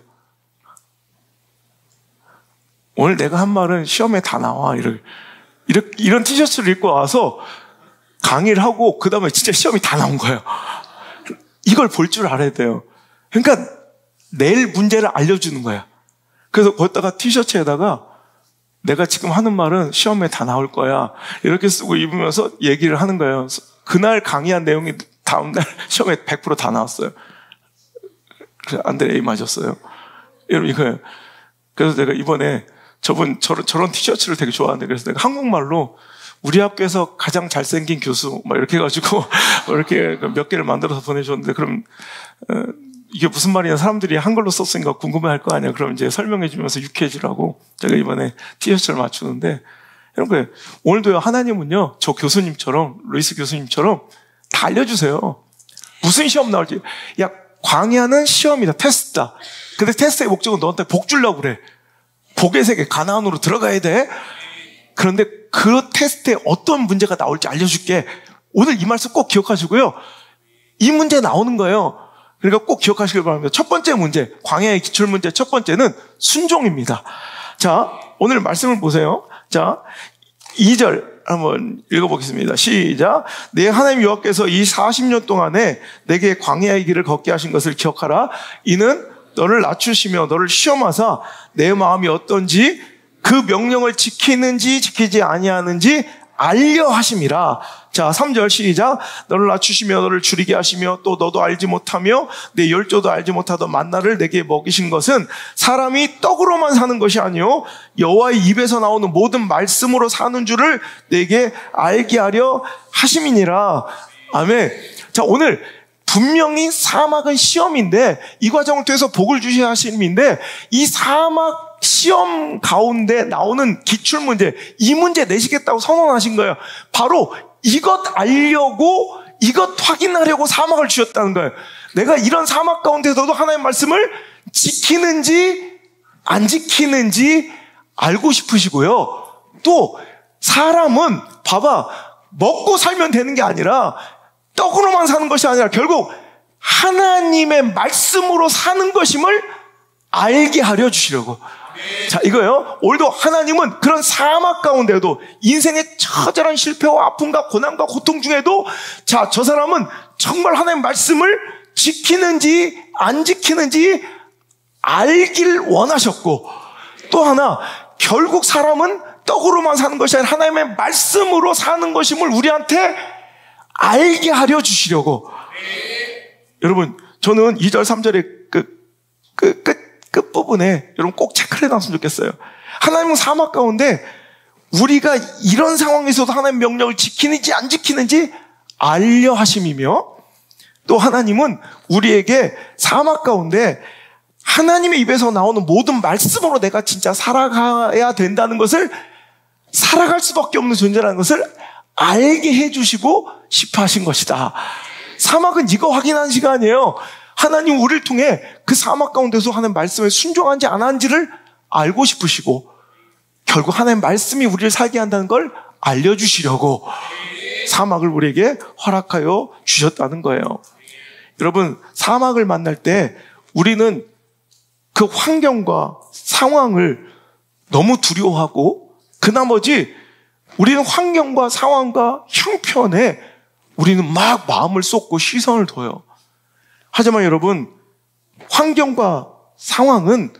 오늘 내가 한 말은 시험에 다 나와. 이런 티셔츠를 입고 와서 강의를 하고, 그 다음에 진짜 시험이 다 나온 거예요. 이걸 볼 줄 알아야 돼요. 그러니까 내일 문제를 알려주는 거야. 그래서 거기다가 티셔츠에다가 내가 지금 하는 말은 시험에 다 나올 거야, 이렇게 쓰고 입으면서 얘기를 하는 거예요. 그날 강의한 내용이 다음날 시험에 100% 다 나왔어요. 그래서 안드레 A 맞았어요. 여러분, 이거예요. 그래서 내가 이번에 저런 티셔츠를 되게 좋아하는데, 그래서 내가 한국말로 우리 학교에서 가장 잘생긴 교수 막 이렇게 해가지고 이렇게 몇 개를 만들어서 보내줬는데, 그럼 이게 무슨 말이냐, 사람들이 한글로 썼으니까 궁금해할 거 아니야. 그럼 이제 설명해주면서 유쾌해지라고 제가 이번에 티셔츠를 맞추는데, 여러분, 오늘도요, 하나님은요, 저 교수님처럼, 루이스 교수님처럼 다 알려주세요. 무슨 시험 나올지. 야, 광야는 시험이다, 테스트다. 근데 테스트의 목적은 너한테 복 주려고 그래. 복의 세계, 가나안으로 들어가야 돼. 그런데 그 테스트에 어떤 문제가 나올지 알려줄게. 오늘 이 말씀 꼭 기억하시고요. 이 문제 나오는 거예요. 그러니까 꼭 기억하시길 바랍니다. 첫 번째 문제, 광야의 기출 문제 첫 번째는 순종입니다. 자, 오늘 말씀을 보세요. 자, 2절 한번 읽어보겠습니다. 시작. 내 하나님 여호와께서 이 40년 동안에 내게 광야의 길을 걷게 하신 것을 기억하라. 이는 너를 낮추시며 너를 시험하사 내 마음이 어떤지 그 명령을 지키는지 지키지 아니하는지 알려 하심이라. 자, 3절 시작. 너를 낮추시며 너를 줄이게 하시며 또 너도 알지 못하며 내 열조도 알지 못하던 만나를 내게 먹이신 것은 사람이 떡으로만 사는 것이 아니요 여호와의 입에서 나오는 모든 말씀으로 사는 줄을 내게 알게 하려 하심이니라. 아멘. 자, 오늘 분명히 사막은 시험인데 이 과정을 통해서 복을 주셔야 하심인데 이 사막 시험 가운데 나오는 기출문제, 이 문제 내시겠다고 선언하신 거예요. 바로 이것 알려고, 이것 확인하려고 사막을 주셨다는 거예요. 내가 이런 사막 가운데서도 하나님의 말씀을 지키는지 안 지키는지 알고 싶으시고요. 또 사람은 봐봐, 먹고 살면 되는 게 아니라 떡으로만 사는 것이 아니라 결국 하나님의 말씀으로 사는 것임을 알게 하려 주시려고. 자, 이거요. 오늘도 하나님은 그런 사막 가운데도 인생의 처절한 실패와 아픔과 고난과 고통 중에도 자, 저 사람은 정말 하나님의 말씀을 지키는지 안 지키는지 알길 원하셨고, 또 하나 결국 사람은 떡으로만 사는 것이 아니라 하나님의 말씀으로 사는 것임을 우리한테 알게 하려 주시려고. 여러분, 저는 2절 3절의 끝부분에 여러분 꼭 체크를 해놨으면 좋겠어요. 하나님은 사막 가운데 우리가 이런 상황에서도 하나님의 명령을 지키는지 안 지키는지 알려 하심이며, 또 하나님은 우리에게 사막 가운데 하나님의 입에서 나오는 모든 말씀으로 내가 진짜 살아가야 된다는 것을, 살아갈 수밖에 없는 존재라는 것을 알게 해주시고 싶어 하신 것이다. 사막은 이거 확인하는 시간이에요. 하나님 우리를 통해 그 사막 가운데서 하나님 말씀에 순종한지 안 한지를 알고 싶으시고, 결국 하나님 말씀이 우리를 살게 한다는 걸 알려주시려고 사막을 우리에게 허락하여 주셨다는 거예요. 여러분, 사막을 만날 때 우리는 그 환경과 상황을 너무 두려워하고, 그 나머지 우리는 환경과 상황과 형편에 우리는 막 마음을 쏟고 시선을 둬요. 하지만 여러분, 환경과 상황은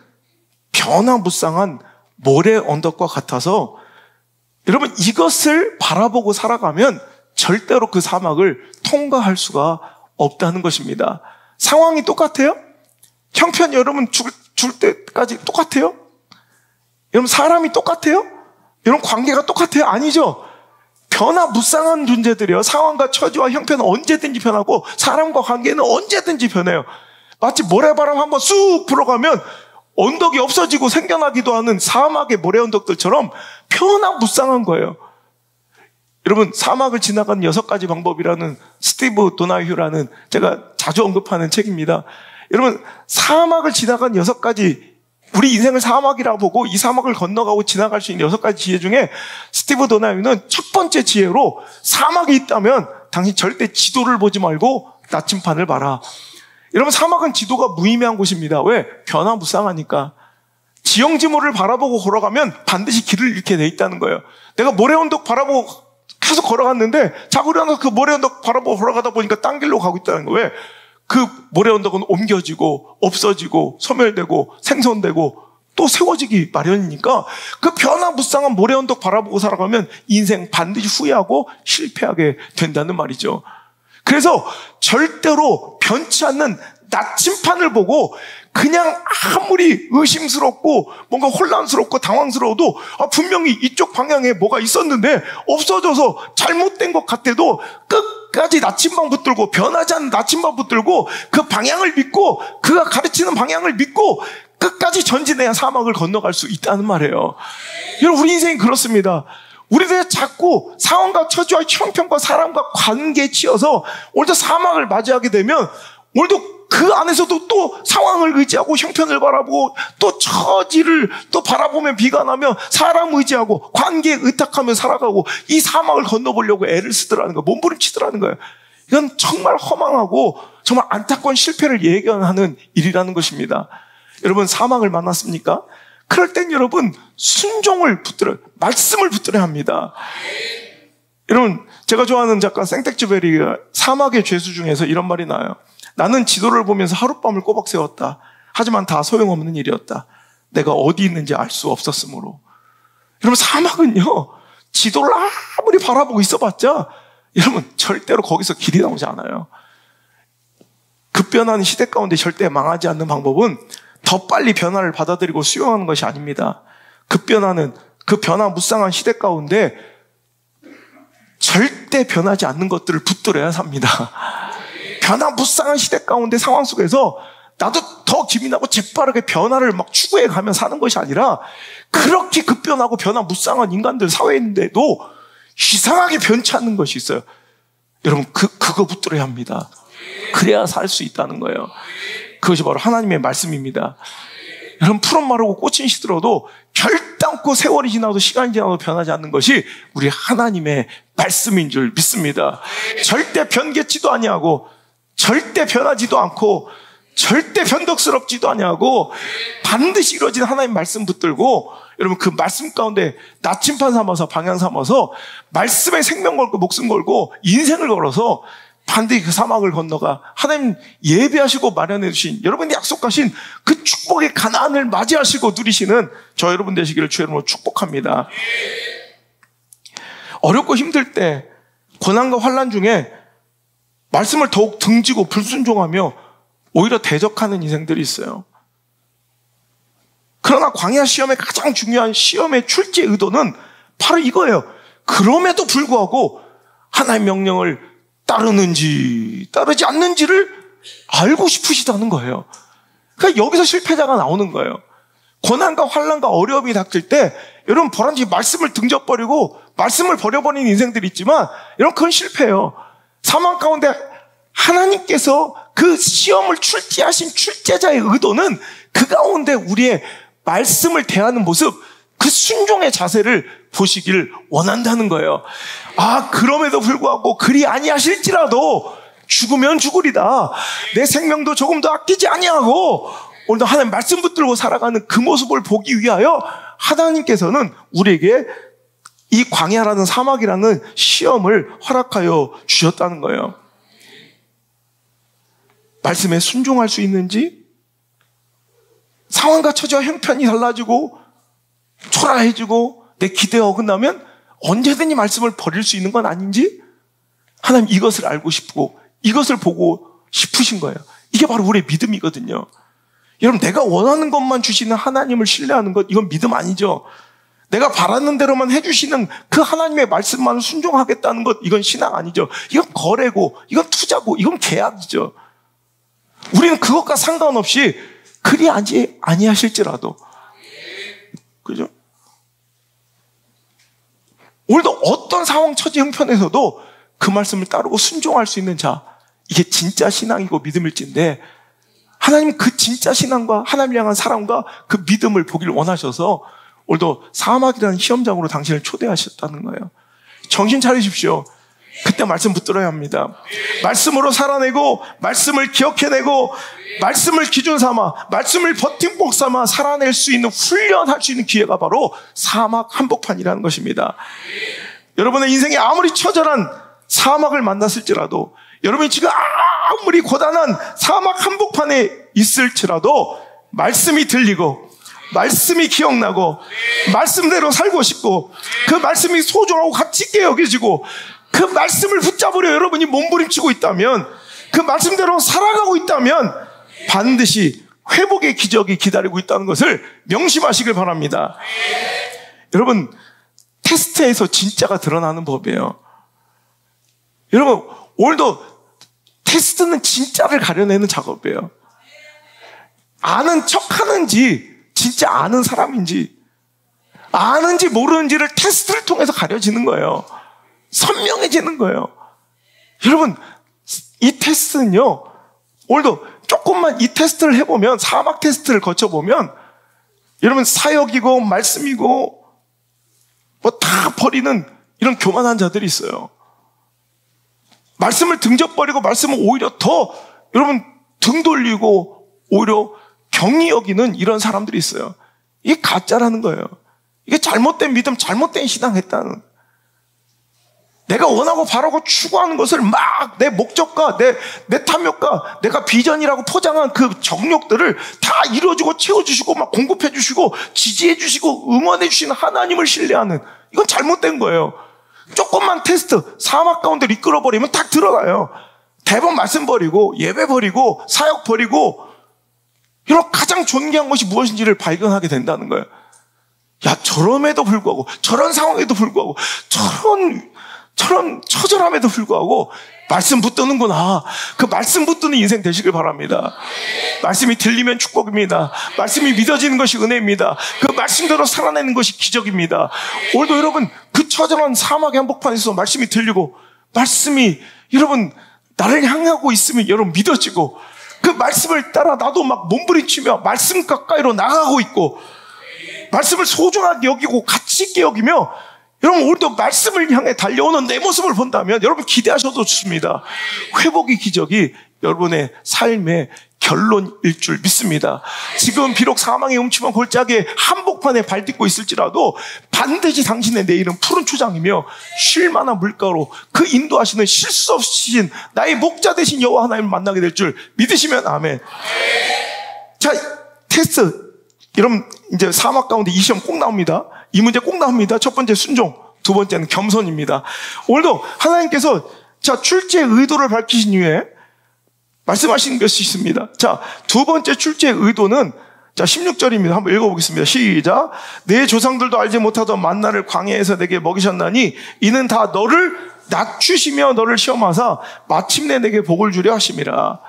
변화무쌍한 모래 언덕과 같아서 여러분 이것을 바라보고 살아가면 절대로 그 사막을 통과할 수가 없다는 것입니다. 상황이 똑같아요? 형편이 여러분 죽을 때까지 똑같아요? 여러분 사람이 똑같아요? 여러분 관계가 똑같아요? 아니죠? 변화무쌍한 존재들이요. 상황과 처지와 형편은 언제든지 변하고 사람과 관계는 언제든지 변해요. 마치 모래바람 한번 쑥 불어가면 언덕이 없어지고 생겨나기도 하는 사막의 모래 언덕들처럼 변화무쌍한 거예요. 여러분, 사막을 지나가는 6가지 방법이라는 스티브 도나휴라는 제가 자주 언급하는 책입니다. 여러분, 사막을 지나간 6가지, 우리 인생을 사막이라고 보고 이 사막을 건너가고 지나갈 수 있는 6가지 지혜 중에 스티브 도나휴는 첫 번째 지혜로, 사막이 있다면 당신 절대 지도를 보지 말고 나침판을 봐라. 여러분, 사막은 지도가 무의미한 곳입니다. 왜? 변화무쌍하니까. 지형지물을 바라보고 걸어가면 반드시 길을 잃게 돼 있다는 거예요. 내가 모래 언덕 바라보고 계속 걸어갔는데 자고 일어나서 그 모래 언덕 바라보고 걸어가다 보니까 딴 길로 가고 있다는 거예요. 왜? 그 모래 언덕은 옮겨지고 없어지고 소멸되고 생성되고 또 세워지기 마련이니까 그 변화무쌍한 모래 언덕 바라보고 살아가면 인생 반드시 후회하고 실패하게 된다는 말이죠. 그래서 절대로 변치 않는 나침판을 보고 그냥 아무리 의심스럽고 뭔가 혼란스럽고 당황스러워도 분명히 이쪽 방향에 뭐가 있었는데 없어져서 잘못된 것 같아도 끝까지 나침반 붙들고, 변하지 않는 나침반 붙들고 그 방향을 믿고, 그가 가르치는 방향을 믿고 끝까지 전진해야 사막을 건너갈 수 있다는 말이에요. 여러분, 우리 인생이 그렇습니다. 우리들 자꾸 상황과 처지와 형편과 사람과 관계에 치여서 오늘도 사막을 맞이하게 되면 오늘도 그 안에서도 또 상황을 의지하고 형편을 바라보고 또 처지를 또 바라보면 비관하며 사람 의지하고 관계에 의탁하며 살아가고 이 사막을 건너보려고 애를 쓰더라는 거예요. 몸부림치더라는 거예요. 이건 정말 허망하고 정말 안타까운 실패를 예견하는 일이라는 것입니다. 여러분, 사막을 만났습니까? 그럴 땐 여러분 순종을 붙들어요. 말씀을 붙들어야 합니다. 여러분, 제가 좋아하는 작가 생텍쥐베리가 사막의 죄수 중에서 이런 말이 나와요. 나는 지도를 보면서 하룻밤을 꼬박 세웠다. 하지만 다 소용없는 일이었다. 내가 어디 있는지 알 수 없었으므로. 여러분, 사막은요, 지도를 아무리 바라보고 있어봤자 여러분 절대로 거기서 길이 나오지 않아요. 급변하는 시대 가운데 절대 망하지 않는 방법은 더 빨리 변화를 받아들이고 수용하는 것이 아닙니다. 급변하는 그 변화무쌍한 시대 가운데 절대 변하지 않는 것들을 붙들어야 삽니다. 변화무쌍한 시대 가운데 상황 속에서 나도 더 기민하고 재빠르게 변화를 막 추구해 가며 사는 것이 아니라 그렇게 급변하고 변화무쌍한 인간들 사회인데도 이상하게 변치 않는 것이 있어요. 여러분, 그거 붙들어야 합니다. 그래야 살 수 있다는 거예요. 그것이 바로 하나님의 말씀입니다. 여러분, 푸른 마르고 꽃은 시들어도 결단코 세월이 지나도 시간이 지나도 변하지 않는 것이 우리 하나님의 말씀인 줄 믿습니다. 절대 변개치도 아니하고 절대 변하지도 않고 절대 변덕스럽지도 아니하고 반드시 이루어진 하나님 말씀 붙들고 여러분 그 말씀 가운데 나침판 삼아서 방향 삼아서 말씀에 생명 걸고 목숨 걸고 인생을 걸어서 반드시 그 사막을 건너가 하나님 예배하시고 마련해 주신 여러분이 약속하신 그 축복의 가나안을 맞이하시고 누리시는 저 여러분 되시기를 주의 이름으로 축복합니다. 어렵고 힘들 때 고난과 환난 중에 말씀을 더욱 등지고 불순종하며 오히려 대적하는 인생들이 있어요. 그러나 광야 시험의 가장 중요한 시험의 출제 의도는 바로 이거예요. 그럼에도 불구하고 하나님의 명령을 따르는지 따르지 않는지를 알고 싶으시다는 거예요. 그러니까 여기서 실패자가 나오는 거예요. 고난과 환난과 어려움이 닥칠 때 여러분 보란지 말씀을 등져버리고 말씀을 버려버리는 인생들이 있지만 여러분 그건 실패예요. 사망 가운데 하나님께서 그 시험을 출제하신 출제자의 의도는 그 가운데 우리의 말씀을 대하는 모습, 그 순종의 자세를 보시길 원한다는 거예요. 아, 그럼에도 불구하고 그리 아니하실지라도 죽으면 죽으리다. 내 생명도 조금 더 아끼지 아니하고 오늘도 하나님 말씀 붙들고 살아가는 그 모습을 보기 위하여 하나님께서는 우리에게 이 광야라는 사막이라는 시험을 허락하여 주셨다는 거예요. 말씀에 순종할 수 있는지, 상황과 처지와 형편이 달라지고 초라해지고 내 기대에 어긋나면 언제든지 말씀을 버릴 수 있는 건 아닌지 하나님 이것을 알고 싶고 이것을 보고 싶으신 거예요. 이게 바로 우리의 믿음이거든요. 여러분, 내가 원하는 것만 주시는 하나님을 신뢰하는 것, 이건 믿음 아니죠. 내가 바라는 대로만 해주시는 그 하나님의 말씀만 순종하겠다는 것, 이건 신앙 아니죠. 이건 거래고 이건 투자고 이건 계약이죠. 우리는 그것과 상관없이 그리 아니하실지라도, 그죠? 오늘도 어떤 상황, 처지, 형편에서도 그 말씀을 따르고 순종할 수 있는 자, 이게 진짜 신앙이고 믿음일진데 하나님 그 진짜 신앙과 하나님을 향한 사랑과 그 믿음을 보기를 원하셔서 오늘도 사막이라는 시험장으로 당신을 초대하셨다는 거예요. 정신 차리십시오. 그때 말씀 붙들어야 합니다. 말씀으로 살아내고 말씀을 기억해내고 말씀을 기준 삼아 말씀을 버팀목 삼아 살아낼 수 있는 훈련할 수 있는 기회가 바로 사막 한복판이라는 것입니다. 여러분의 인생에 아무리 처절한 사막을 만났을지라도 여러분이 지금 아무리 고단한 사막 한복판에 있을지라도 말씀이 들리고 말씀이 기억나고 말씀대로 살고 싶고 그 말씀이 소중하고 가치 있게 여겨지고 그 말씀을 붙잡으려 여러분이 몸부림치고 있다면, 그 말씀대로 살아가고 있다면 반드시 회복의 기적이 기다리고 있다는 것을 명심하시길 바랍니다. 여러분, 테스트에서 진짜가 드러나는 법이에요. 여러분, 오늘도 테스트는 진짜를 가려내는 작업이에요. 아는 척하는지 진짜 아는 사람인지 아는지 모르는지를 테스트를 통해서 가려지는 거예요. 선명해지는 거예요. 여러분, 이 테스트는요, 오늘도 조금만 이 테스트를 해보면, 사막 테스트를 거쳐보면 여러분 사역이고 말씀이고 뭐 다 버리는 이런 교만한 자들이 있어요. 말씀을 등져버리고 말씀을 오히려 더 여러분 등 돌리고 오히려 경히 여기는 이런 사람들이 있어요. 이게 가짜라는 거예요. 이게 잘못된 믿음, 잘못된 신앙 했다는. 내가 원하고 바라고 추구하는 것을 막 내 목적과 내 탐욕과 내가 비전이라고 포장한 그 정욕들을 다 이루어주고 채워주시고 막 공급해주시고 지지해주시고 응원해주시는 하나님을 신뢰하는, 이건 잘못된 거예요. 조금만 테스트, 사막 가운데 이끌어버리면 딱 드러나요. 대본 말씀 버리고 예배 버리고 사역 버리고 이런 가장 존귀한 것이 무엇인지를 발견하게 된다는 거예요. 야, 저럼에도 불구하고, 저런 상황에도 불구하고, 저런 처절함에도 불구하고 말씀 붙드는구나. 그 말씀 붙드는 인생 되시길 바랍니다. 말씀이 들리면 축복입니다. 말씀이 믿어지는 것이 은혜입니다. 그 말씀대로 살아내는 것이 기적입니다. 오늘도 여러분 그 처절한 사막의 한복판에서 말씀이 들리고 말씀이 여러분 나를 향하고 있으면 여러분 믿어지고, 그 말씀을 따라 나도 막 몸부림치며 말씀 가까이로 나가고 있고 말씀을 소중하게 여기고 가치 있게 여기며 여러분 오늘도 말씀을 향해 달려오는 내 모습을 본다면 여러분 기대하셔도 좋습니다. 회복의 기적이 여러분의 삶의 결론일 줄 믿습니다. 지금 비록 사망의 음침한 골짜기에 한복판에 발 딛고 있을지라도 반드시 당신의 내일은 푸른 초장이며 쉴 만한 물가로 그 인도하시는 실수 없으신 나의 목자 되신 여호와 하나님을 만나게 될 줄 믿으시면 아멘. 자, 테스트. 여러분 이제 사막 가운데 이 시험 꼭 나옵니다. 이 문제 꼭 나옵니다. 첫 번째 순종, 두 번째는 겸손입니다. 오늘도 하나님께서 자 출제의 의도를 밝히신 이후에 말씀하신 것이 있습니다. 자, 두 번째 출제의 의도는 자 16절입니다. 한번 읽어보겠습니다. 시작. 내 조상들도 알지 못하던 만나를 광야에서 내게 먹이셨나니 이는 다 너를 낮추시며 너를 시험하사 마침내 내게 복을 주려 하심이라.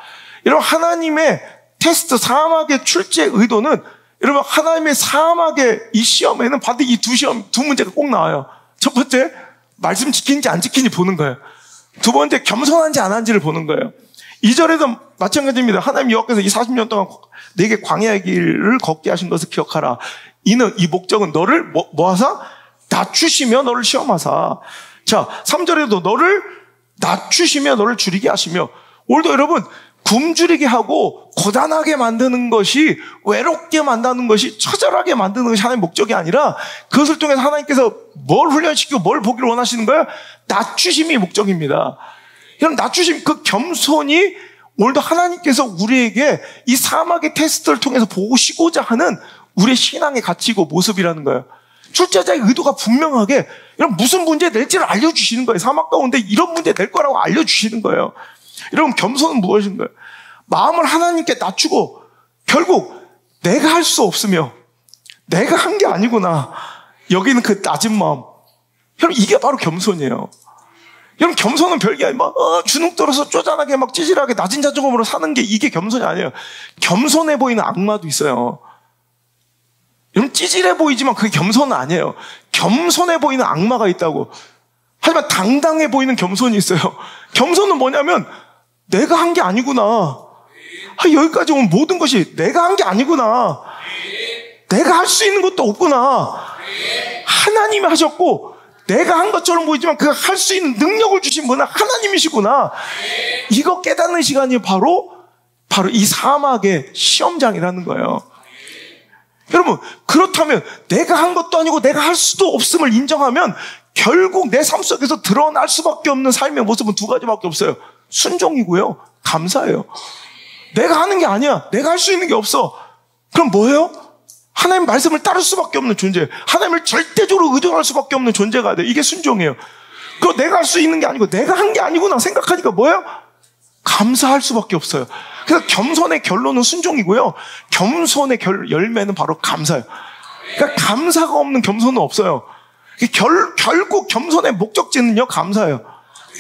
여러분 하나님의 테스트 사막의 출제의 의도는 여러분 하나님의 사막의 이 시험에는 반드시 이 두 문제가 꼭 나와요. 첫 번째 말씀 지키는지 안 지키는지 보는 거예요. 두 번째 겸손한지 안 한지를 보는 거예요. 2절에도 마찬가지입니다. 하나님 여호와께서 이 40년 동안 내게 광야의 길을 걷게 하신 것을 기억하라. 이는 이 목적은 너를 뭐하사? 낮추시며 너를 시험하사. 자 3절에도 너를 낮추시며 너를 줄이게 하시며. 오늘도 여러분 굶주리게 하고 고단하게 만드는 것이, 외롭게 만드는 것이, 처절하게 만드는 것이 하나님의 목적이 아니라 그것을 통해서 하나님께서 뭘 훈련시키고 뭘 보기를 원하시는 거예요? 낮추심이 목적입니다. 여러분 낮추심, 그 겸손이 오늘도 하나님께서 우리에게 이 사막의 테스트를 통해서 보시고자 하는 우리의 신앙의 가치고 모습이라는 거예요. 출제자의 의도가 분명하게 여러분 무슨 문제 낼지를 알려주시는 거예요. 사막 가운데 이런 문제 낼 거라고 알려주시는 거예요. 여러분 겸손은 무엇인가요? 마음을 하나님께 낮추고 결국 내가 할 수 없으며 내가 한 게 아니구나 여기는 그 낮은 마음. 여러분 이게 바로 겸손이에요. 여러분 겸손은 별게 아니라 주눅 들어서 쪼잔하게 막 찌질하게 낮은 자존감으로 사는 게 이게 겸손이 아니에요. 겸손해 보이는 악마도 있어요. 여러분 찌질해 보이지만 그게 겸손은 아니에요. 겸손해 보이는 악마가 있다고. 하지만 당당해 보이는 겸손이 있어요. 겸손은 뭐냐면 내가 한 게 아니구나. 여기까지 온 모든 것이 내가 한 게 아니구나. 내가 할 수 있는 것도 없구나. 하나님이 하셨고 내가 한 것처럼 보이지만 그 할 수 있는 능력을 주신 분은 하나님이시구나. 이거 깨닫는 시간이 바로 이 사막의 시험장이라는 거예요. 여러분 그렇다면 내가 한 것도 아니고 내가 할 수도 없음을 인정하면 결국 내 삶 속에서 드러날 수밖에 없는 삶의 모습은 두 가지밖에 없어요. 순종이고요, 감사예요. 내가 하는 게 아니야. 내가 할 수 있는 게 없어. 그럼 뭐예요? 하나님 말씀을 따를 수밖에 없는 존재. 하나님을 절대적으로 의존할 수밖에 없는 존재가 돼요. 이게 순종이에요. 그거 내가 할 수 있는 게 아니고 내가 한 게 아니구나 생각하니까 뭐예요? 감사할 수밖에 없어요. 그래서 겸손의 결론은 순종이고요, 겸손의 열매는 바로 감사예요. 그러니까 감사가 없는 겸손은 없어요. 결국 겸손의 목적지는요 감사예요.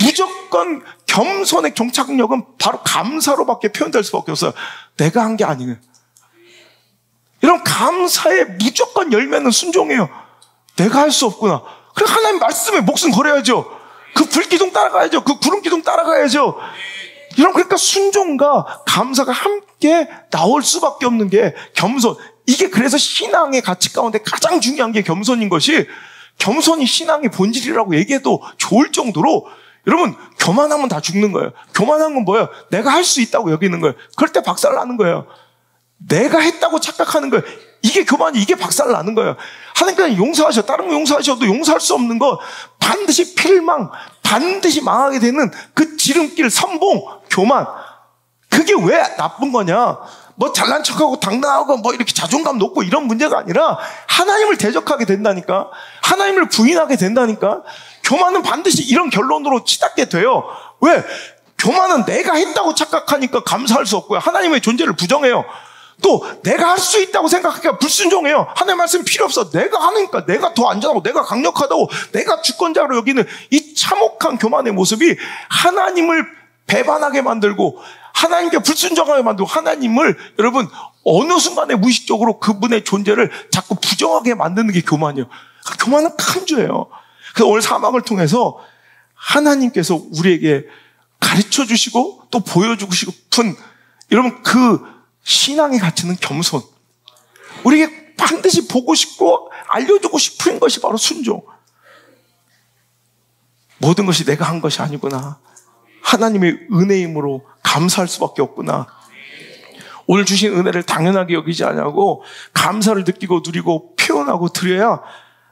무조건 겸손의 종착역은 바로 감사로밖에 표현될 수밖에 없어요. 내가 한 게 아니에요. 이런 감사의 무조건 열매는 순종이에요. 내가 할 수 없구나. 그래 하나님 말씀에 목숨 걸어야죠. 그 불기둥 따라가야죠. 그 구름기둥 따라가야죠. 이런 그러니까 순종과 감사가 함께 나올 수밖에 없는 게 겸손. 이게 그래서 신앙의 가치 가운데 가장 중요한 게 겸손인 것이, 겸손이 신앙의 본질이라고 얘기해도 좋을 정도로 여러분 교만하면 다 죽는 거예요. 교만한 건 뭐예요? 내가 할 수 있다고 여기는 거예요. 그럴 때 박살나는 거예요. 내가 했다고 착각하는 거예요. 이게 교만이, 이게 박살 나는 거예요. 하나님께서 용서하셔. 다른 거 용서하셔도 용서할 수 없는 거, 반드시 필망, 반드시 망하게 되는 그 지름길, 선봉, 교만. 그게 왜 나쁜 거냐? 뭐 잘난 척하고 당당하고 뭐 이렇게 자존감 높고 이런 문제가 아니라 하나님을 대적하게 된다니까. 하나님을 부인하게 된다니까. 교만은 반드시 이런 결론으로 치닫게 돼요. 왜? 교만은 내가 했다고 착각하니까 감사할 수 없고요. 하나님의 존재를 부정해요. 또 내가 할 수 있다고 생각하니까 불순종해요. 하나님 말씀 필요 없어. 내가 하니까, 내가 더 안전하고 내가 강력하다고, 내가 주권자로 여기는 이 참혹한 교만의 모습이 하나님을 배반하게 만들고 하나님께 불순종하게 만들고 하나님을 여러분 어느 순간에 무의식적으로 그분의 존재를 자꾸 부정하게 만드는 게 교만이에요. 교만은 큰 죄예요. 그래서 오늘 사막을 통해서 하나님께서 우리에게 가르쳐 주시고 또 보여주고 싶은 여러분 그 신앙의 가치는 겸손. 우리에게 반드시 보고 싶고 알려주고 싶은 것이 바로 순종. 모든 것이 내가 한 것이 아니구나. 하나님의 은혜임으로 감사할 수밖에 없구나. 오늘 주신 은혜를 당연하게 여기지 않냐고 감사를 느끼고 누리고 표현하고 드려야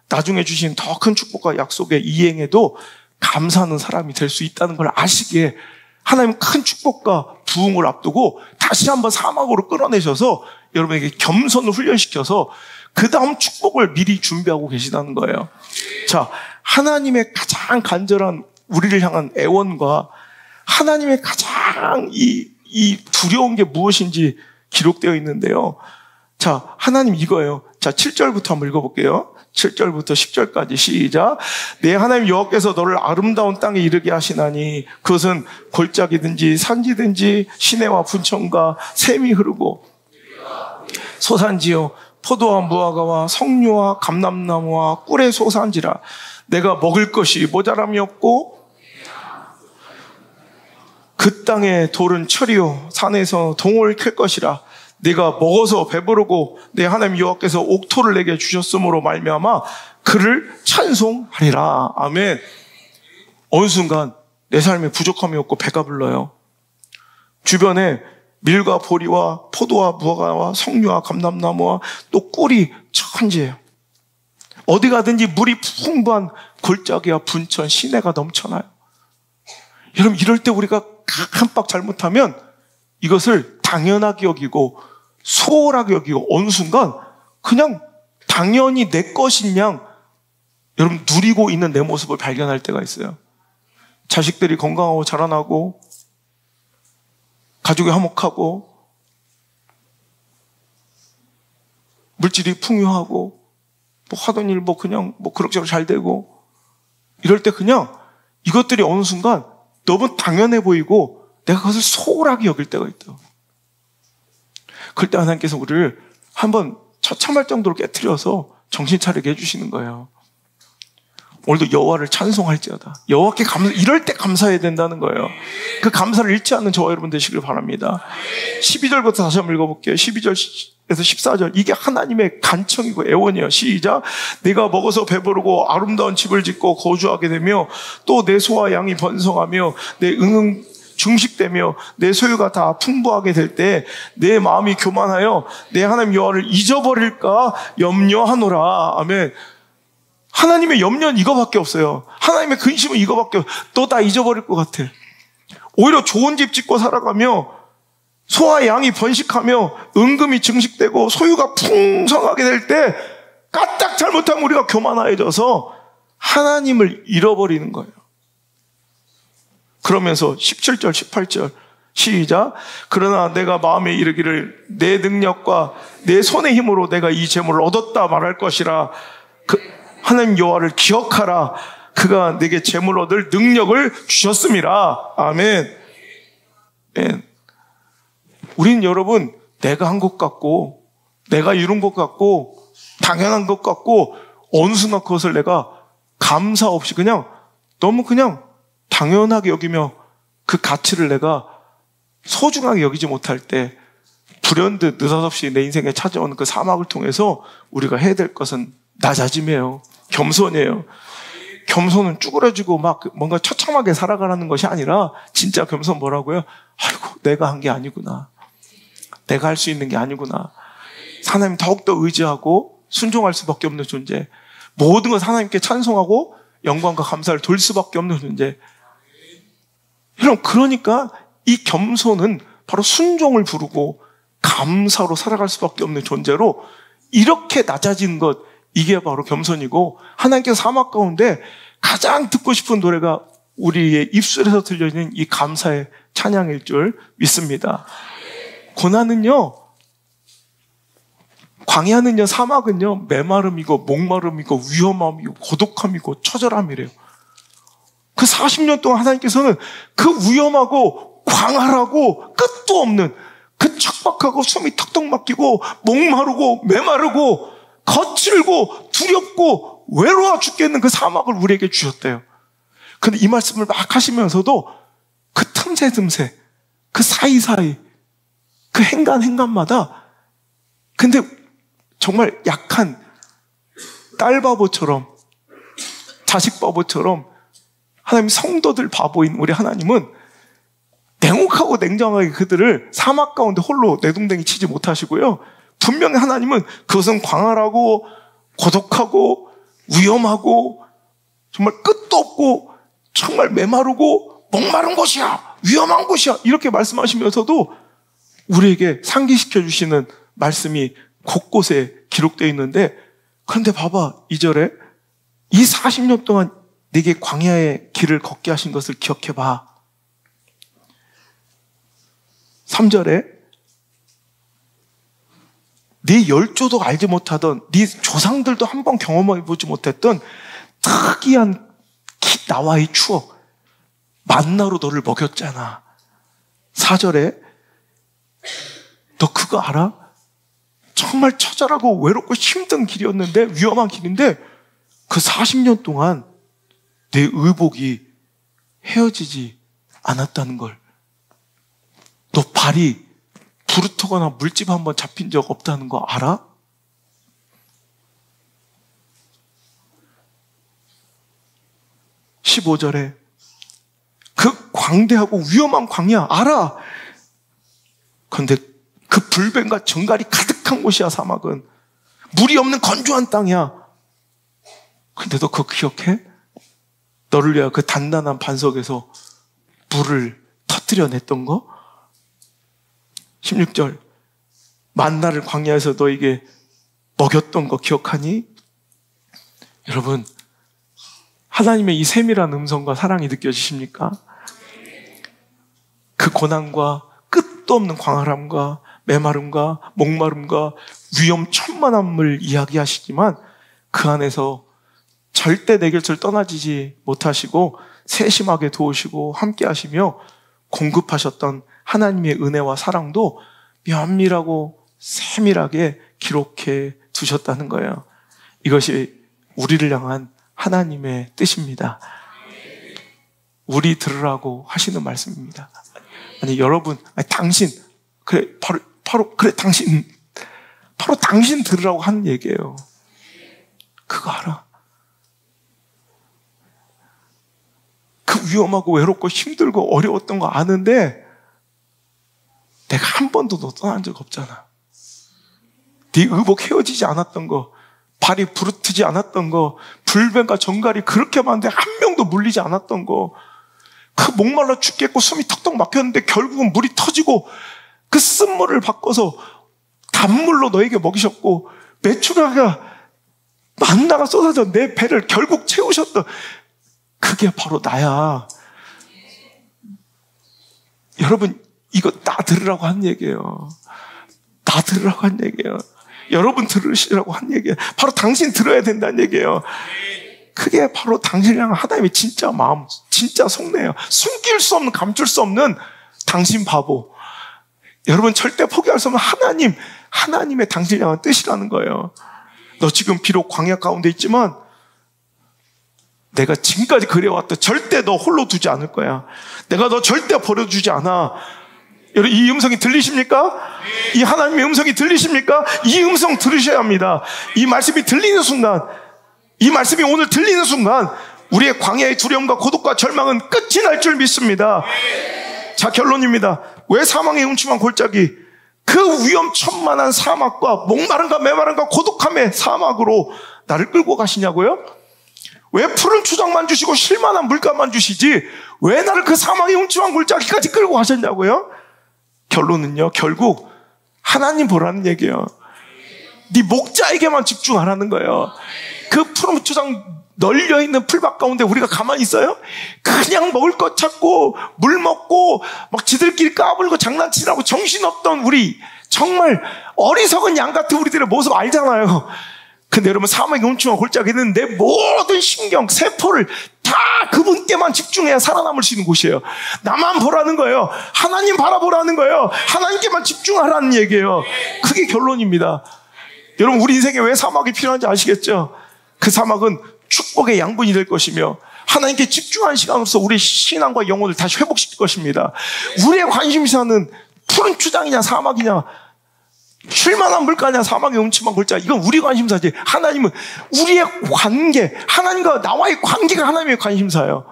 나중에 주신 더 큰 축복과 약속에 이행해도 감사하는 사람이 될 수 있다는 걸 아시기에 하나님은 큰 축복과 부흥을 앞두고 다시 한번 사막으로 끌어내셔서 여러분에게 겸손을 훈련시켜서 그 다음 축복을 미리 준비하고 계시다는 거예요. 자, 하나님의 가장 간절한 우리를 향한 애원과 하나님의 가장 이 두려운 게 무엇인지 기록되어 있는데요. 자, 하나님 이거예요. 자, 7절부터 한번 읽어볼게요. 7절부터 10절까지 시작. 내 하나님 여호와께서 너를 아름다운 땅에 이르게 하시나니 그것은 골짜기든지 산지든지 시내와 분천과 샘이 흐르고 소산지요 포도와 무화과와 석류와 감람나무와 꿀의 소산지라. 내가 먹을 것이 모자람이 없고 그 땅의 돌은 철이요 산에서 동을 캘 것이라. 내가 먹어서 배부르고 내 하나님 여호와께서 옥토를 내게 주셨으므로 말미암아 그를 찬송하리라. 아멘. 어느 순간 내 삶에 부족함이 없고 배가 불러요. 주변에 밀과 보리와 포도와 무화과와 석류와 감람나무와 또 꿀이 천지예요. 어디 가든지 물이 풍부한 골짜기와 분천, 시내가 넘쳐나요. 여러분 이럴 때 우리가 깜빡 잘못하면 이것을 당연하게 여기고 소홀하게 여기고 어느 순간 그냥 당연히 내 것인 양 여러분 누리고 있는 내 모습을 발견할 때가 있어요. 자식들이 건강하고 자라나고 가족이 화목하고 물질이 풍요하고 뭐 하던 일 뭐 그냥 뭐 그럭저럭 잘 되고 이럴 때 그냥 이것들이 어느 순간 너무 당연해 보이고 내가 그것을 소홀하게 여길 때가 있다. 그럴 때 하나님께서 우리를 한번 처참할 정도로 깨트려서 정신 차리게 해주시는 거예요. 오늘도 여호와를 찬송할지어다. 여호와께 이럴 때 감사해야 된다는 거예요. 그 감사를 잃지 않는 저와 여러분 되시길 바랍니다. 12절부터 다시 한번 읽어볼게요. 12절에서 14절. 이게 하나님의 간청이고 애원이에요. 시작. 내가 먹어서 배부르고 아름다운 집을 짓고 거주하게 되며 또 내 소와 양이 번성하며 내 응응 중식되며 내 소유가 다 풍부하게 될 때 내 마음이 교만하여 내 하나님 여호와를 잊어버릴까 염려하노라. 아멘. 하나님의 염려는 이거밖에 없어요. 하나님의 근심은 이거밖에 없어요. 또 다 잊어버릴 것 같아. 오히려 좋은 집 짓고 살아가며 소와 양이 번식하며 은금이 증식되고 소유가 풍성하게 될 때 까딱 잘못하면 우리가 교만해져서 하나님을 잃어버리는 거예요. 그러면서 17절 18절 시작. 그러나 내가 마음에 이르기를 내 능력과 내 손의 힘으로 내가 이 재물을 얻었다 말할 것이라. 하나님 여호와를 기억하라. 그가 내게 재물 얻을 능력을 주셨음이라. 아멘. 우린 여러분 내가 한 것 같고 내가 이룬 것 같고 당연한 것 같고 어느 순간 그것을 내가 감사 없이 그냥 너무 그냥 당연하게 여기며 그 가치를 내가 소중하게 여기지 못할 때 불현듯 느닷없이 내 인생에 찾아오는 그 사막을 통해서 우리가 해야 될 것은 낮아짐이에요. 겸손이에요. 겸손은 쭈그러지고 막 뭔가 처참하게 살아가라는 것이 아니라 진짜 겸손 뭐라고요? 아이고 내가 한 게 아니구나. 내가 할 수 있는 게 아니구나. 하나님 더욱더 의지하고 순종할 수밖에 없는 존재. 모든 것 하나님께 찬송하고 영광과 감사를 돌 수밖에 없는 존재. 여러분, 그러니까 이 겸손은 바로 순종을 부르고 감사로 살아갈 수밖에 없는 존재로 이렇게 낮아지는 것, 이게 바로 겸손이고, 하나님께서 사막 가운데 가장 듣고 싶은 노래가 우리의 입술에서 들려지는 이 감사의 찬양일 줄 믿습니다. 고난은요, 광야는요, 사막은요, 메마름이고 목마름이고 위험함이고 고독함이고 처절함이래요. 그 40년 동안 하나님께서는 그 위험하고 광활하고 끝도 없는 그 척박하고 숨이 턱턱 막히고 목마르고 메마르고 거칠고 두렵고 외로워 죽겠는 그 사막을 우리에게 주셨대요. 근데 이 말씀을 막 하시면서도 그 틈새 그 사이사이 그 행간마다 근데 정말 약한 딸바보처럼 자식 바보처럼 하나님 성도들 바보인 우리 하나님은 냉혹하고 냉정하게 그들을 사막 가운데 홀로 내동댕이 치지 못하시고요. 분명히 하나님은 그것은 광활하고 고독하고 위험하고 정말 끝도 없고 정말 메마르고 목마른 곳이야, 위험한 곳이야, 이렇게 말씀하시면서도 우리에게 상기시켜 주시는 말씀이 곳곳에 기록되어 있는데, 그런데 봐봐, 2절에 이 40년 동안 내게 광야의 길을 걷게 하신 것을 기억해봐. 3절에 네 열조도 알지 못하던, 네 조상들도 한번 경험해보지 못했던 특이한 나와의 추억, 만나로 너를 먹였잖아. 4절에 너 그거 알아? 정말 처절하고 외롭고 힘든 길이었는데, 위험한 길인데 그 40년 동안 내 의복이 헤어지지 않았다는 걸. 너 발이 부르트거나 물집 한번 잡힌 적 없다는 거 알아? (15절에) 그 광대하고 위험한 광야 알아. 그런데 그 불뱀과 정갈이 가득한 곳이야. 사막은 물이 없는 건조한 땅이야. 근데 너 그거 기억해? 너를 위하여 그 단단한 반석에서 물을 터뜨려냈던 거? 16절 만나를 광야에서 너에게 먹였던 거 기억하니? 여러분, 하나님의 이 세밀한 음성과 사랑이 느껴지십니까? 그 고난과 끝도 없는 광활함과 메마름과 목마름과 위험천만함을 이야기하시지만 그 안에서 절대 내 곁을 떠나지지 못하시고 세심하게 도우시고 함께 하시며 공급하셨던 하나님의 은혜와 사랑도 면밀하고 세밀하게 기록해 두셨다는 거예요. 이것이 우리를 향한 하나님의 뜻입니다. 우리 들으라고 하시는 말씀입니다. 아니 여러분, 아니, 당신 그래 바로 그래 당신 바로 당신 들으라고 하는 얘기예요. 그거 알아? 그 위험하고 외롭고 힘들고 어려웠던 거 아는데 내가 한 번도 너 떠난 적 없잖아. 네 의복 헤어지지 않았던 거, 발이 부르트지 않았던 거, 불뱀과 정갈이 그렇게 많은데 한 명도 물리지 않았던 거, 그 목말라 죽겠고 숨이 턱턱 막혔는데 결국은 물이 터지고 그 쓴물을 바꿔서 단물로 너에게 먹이셨고 메추라가 만나가 쏟아져 내 배를 결국 채우셨던 그게 바로 나야. 여러분, 이거 나 들으라고 한 얘기예요. 나 들으라고 한 얘기예요. 여러분 들으시라고 한 얘기예요. 바로 당신 들어야 된다는 얘기예요. 그게 바로 당신을 향한 하나님의 진짜 마음, 진짜 속내예요. 숨길 수 없는, 감출 수 없는 당신 바보. 여러분 절대 포기할 수 없는 하나님의 당신을 향한 뜻이라는 거예요. 너 지금 비록 광야 가운데 있지만 내가 지금까지 그래왔다. 절대 너 홀로 두지 않을 거야. 내가 너 절대 버려주지 않아. 여러분, 이 음성이 들리십니까? 이 하나님의 음성이 들리십니까? 이 음성 들으셔야 합니다. 이 말씀이 들리는 순간, 이 말씀이 오늘 들리는 순간 우리의 광야의 두려움과 고독과 절망은 끝이 날 줄 믿습니다. 자, 결론입니다. 왜 사망의 음침한 골짜기? 그 위험천만한 사막과 목마름과 메마름과 고독함의 사막으로 나를 끌고 가시냐고요? 왜 푸른 초장만 주시고 쉴만한 물감만 주시지 왜 나를 그 사막의 음침한 골짜기까지 끌고 가셨냐고요? 결론은요, 결국 하나님 보라는 얘기예요. 네 목자에게만 집중하라는 거예요. 그 푸른 초장 널려있는 풀밭 가운데 우리가 가만히 있어요? 그냥 먹을 것 찾고 물 먹고 막 지들끼리 까불고 장난치라고 정신없던 우리, 정말 어리석은 양 같은 우리들의 모습 알잖아요. 근데 여러분, 사막의 음침한 골짜기는 내 모든 신경, 세포를 다 그분께만 집중해야 살아남을 수 있는 곳이에요. 나만 보라는 거예요. 하나님 바라보라는 거예요. 하나님께만 집중하라는 얘기예요. 그게 결론입니다. 여러분, 우리 인생에 왜 사막이 필요한지 아시겠죠? 그 사막은 축복의 양분이 될 것이며 하나님께 집중하는 시간으로서 우리의 신앙과 영혼을 다시 회복시킬 것입니다. 우리의 관심사는 푸른 초장이냐 사막이냐, 쉴만한 물가냐 사막의 음침한 골짜기, 이건 우리 관심사지. 하나님은 우리의 관계, 하나님과 나와의 관계가 하나님의 관심사예요.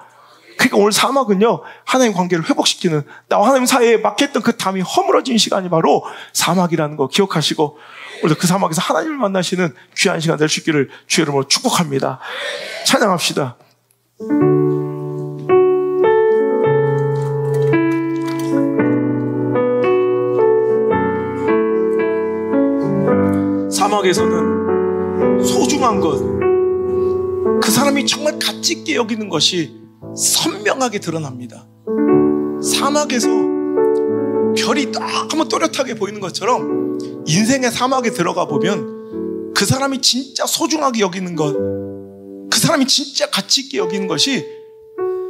그러니까 오늘 사막은요, 하나님 관계를 회복시키는, 나와 하나님 사이에 막혔던 그 담이 허물어진 시간이 바로 사막이라는 거 기억하시고, 오늘 그 사막에서 하나님을 만나시는 귀한 시간 될 수 있기를 주의 이름으로 축복합니다. 찬양합시다. 사막에서는 소중한 것, 그 사람이 정말 가치 있게 여기는 것이 선명하게 드러납니다. 사막에서 별이 너무 또렷하게 보이는 것처럼 인생의 사막에 들어가 보면 그 사람이 진짜 소중하게 여기는 것, 그 사람이 진짜 가치 있게 여기는 것이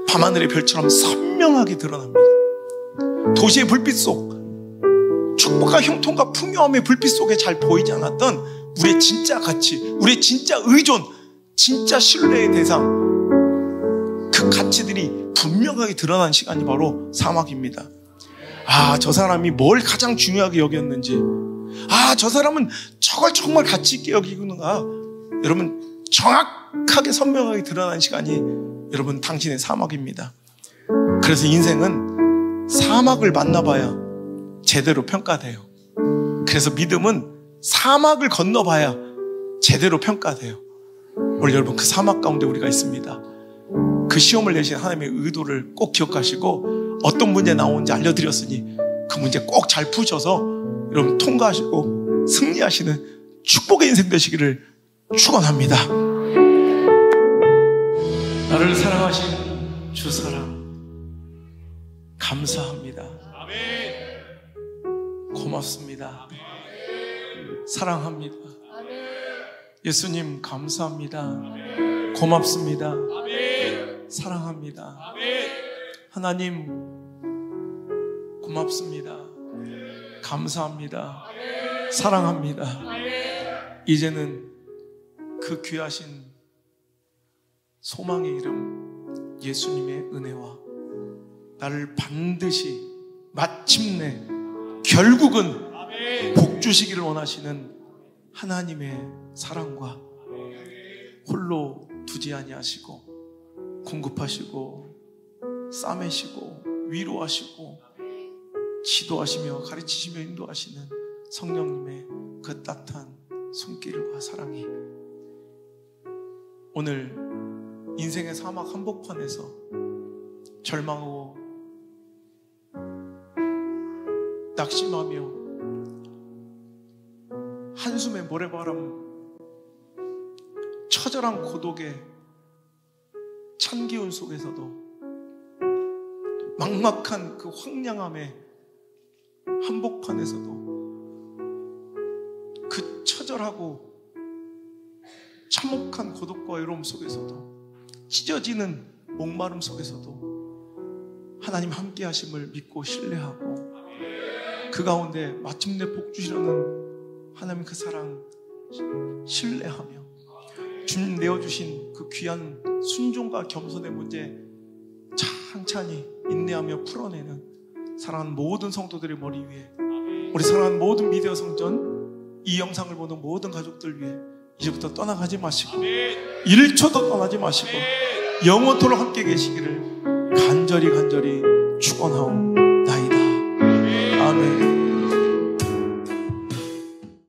밤하늘의 별처럼 선명하게 드러납니다. 도시의 불빛 속, 축복과 형통과 풍요함의 불빛 속에 잘 보이지 않았던 우리의 진짜 가치, 우리의 진짜 의존, 진짜 신뢰의 대상, 그 가치들이 분명하게 드러난 시간이 바로 사막입니다. 아, 저 사람이 뭘 가장 중요하게 여겼는지, 아, 저 사람은 저걸 정말 가치 있게 여기구나, 여러분, 정확하게 선명하게 드러난 시간이 여러분 당신의 사막입니다. 그래서 인생은 사막을 만나봐야 제대로 평가돼요. 그래서 믿음은 사막을 건너봐야 제대로 평가돼요. 오늘 여러분, 그 사막 가운데 우리가 있습니다. 그 시험을 내신 하나님의 의도를 꼭 기억하시고, 어떤 문제 나오는지 알려드렸으니 그 문제 꼭 잘 푸셔서 여러분 통과하시고 승리하시는 축복의 인생 되시기를 축원합니다. 나를 사랑하신 주 사랑 감사합니다. 고맙습니다. 사랑합니다. 예수님 감사합니다. 고맙습니다. 사랑합니다. 하나님 고맙습니다. 감사합니다. 사랑합니다. 이제는 그 귀하신 소망의 이름 예수님의 은혜와 나를 반드시 마침내 결국은 복 주시기를 원하시는 하나님의 사랑과 홀로 두지 아니하시고 공급하시고 싸매시고 위로하시고 지도하시며 가르치시며 인도하시는 성령님의 그 따뜻한 손길과 사랑이 오늘 인생의 사막 한복판에서 절망하고 낙심하며 한숨의 모래바람, 처절한 고독의 찬 기운 속에서도 막막한 그 황량함의 한복판에서도 그 처절하고 참혹한 고독과 외로움 속에서도 찢어지는 목마름 속에서도 하나님 함께 하심을 믿고 신뢰하고 그 가운데 마침내 복 주시려는 하나님 그 사랑 신뢰하며 주님 내어주신 그 귀한 순종과 겸손의 문제 찬찬히 인내하며 풀어내는 사랑하는 모든 성도들의 머리 위에, 우리 사랑하는 모든 미디어 성전, 이 영상을 보는 모든 가족들 위해 이제부터 떠나가지 마시고 1초도 떠나지 마시고 영원토록 함께 계시기를 간절히 축원하옵나이다. 아멘.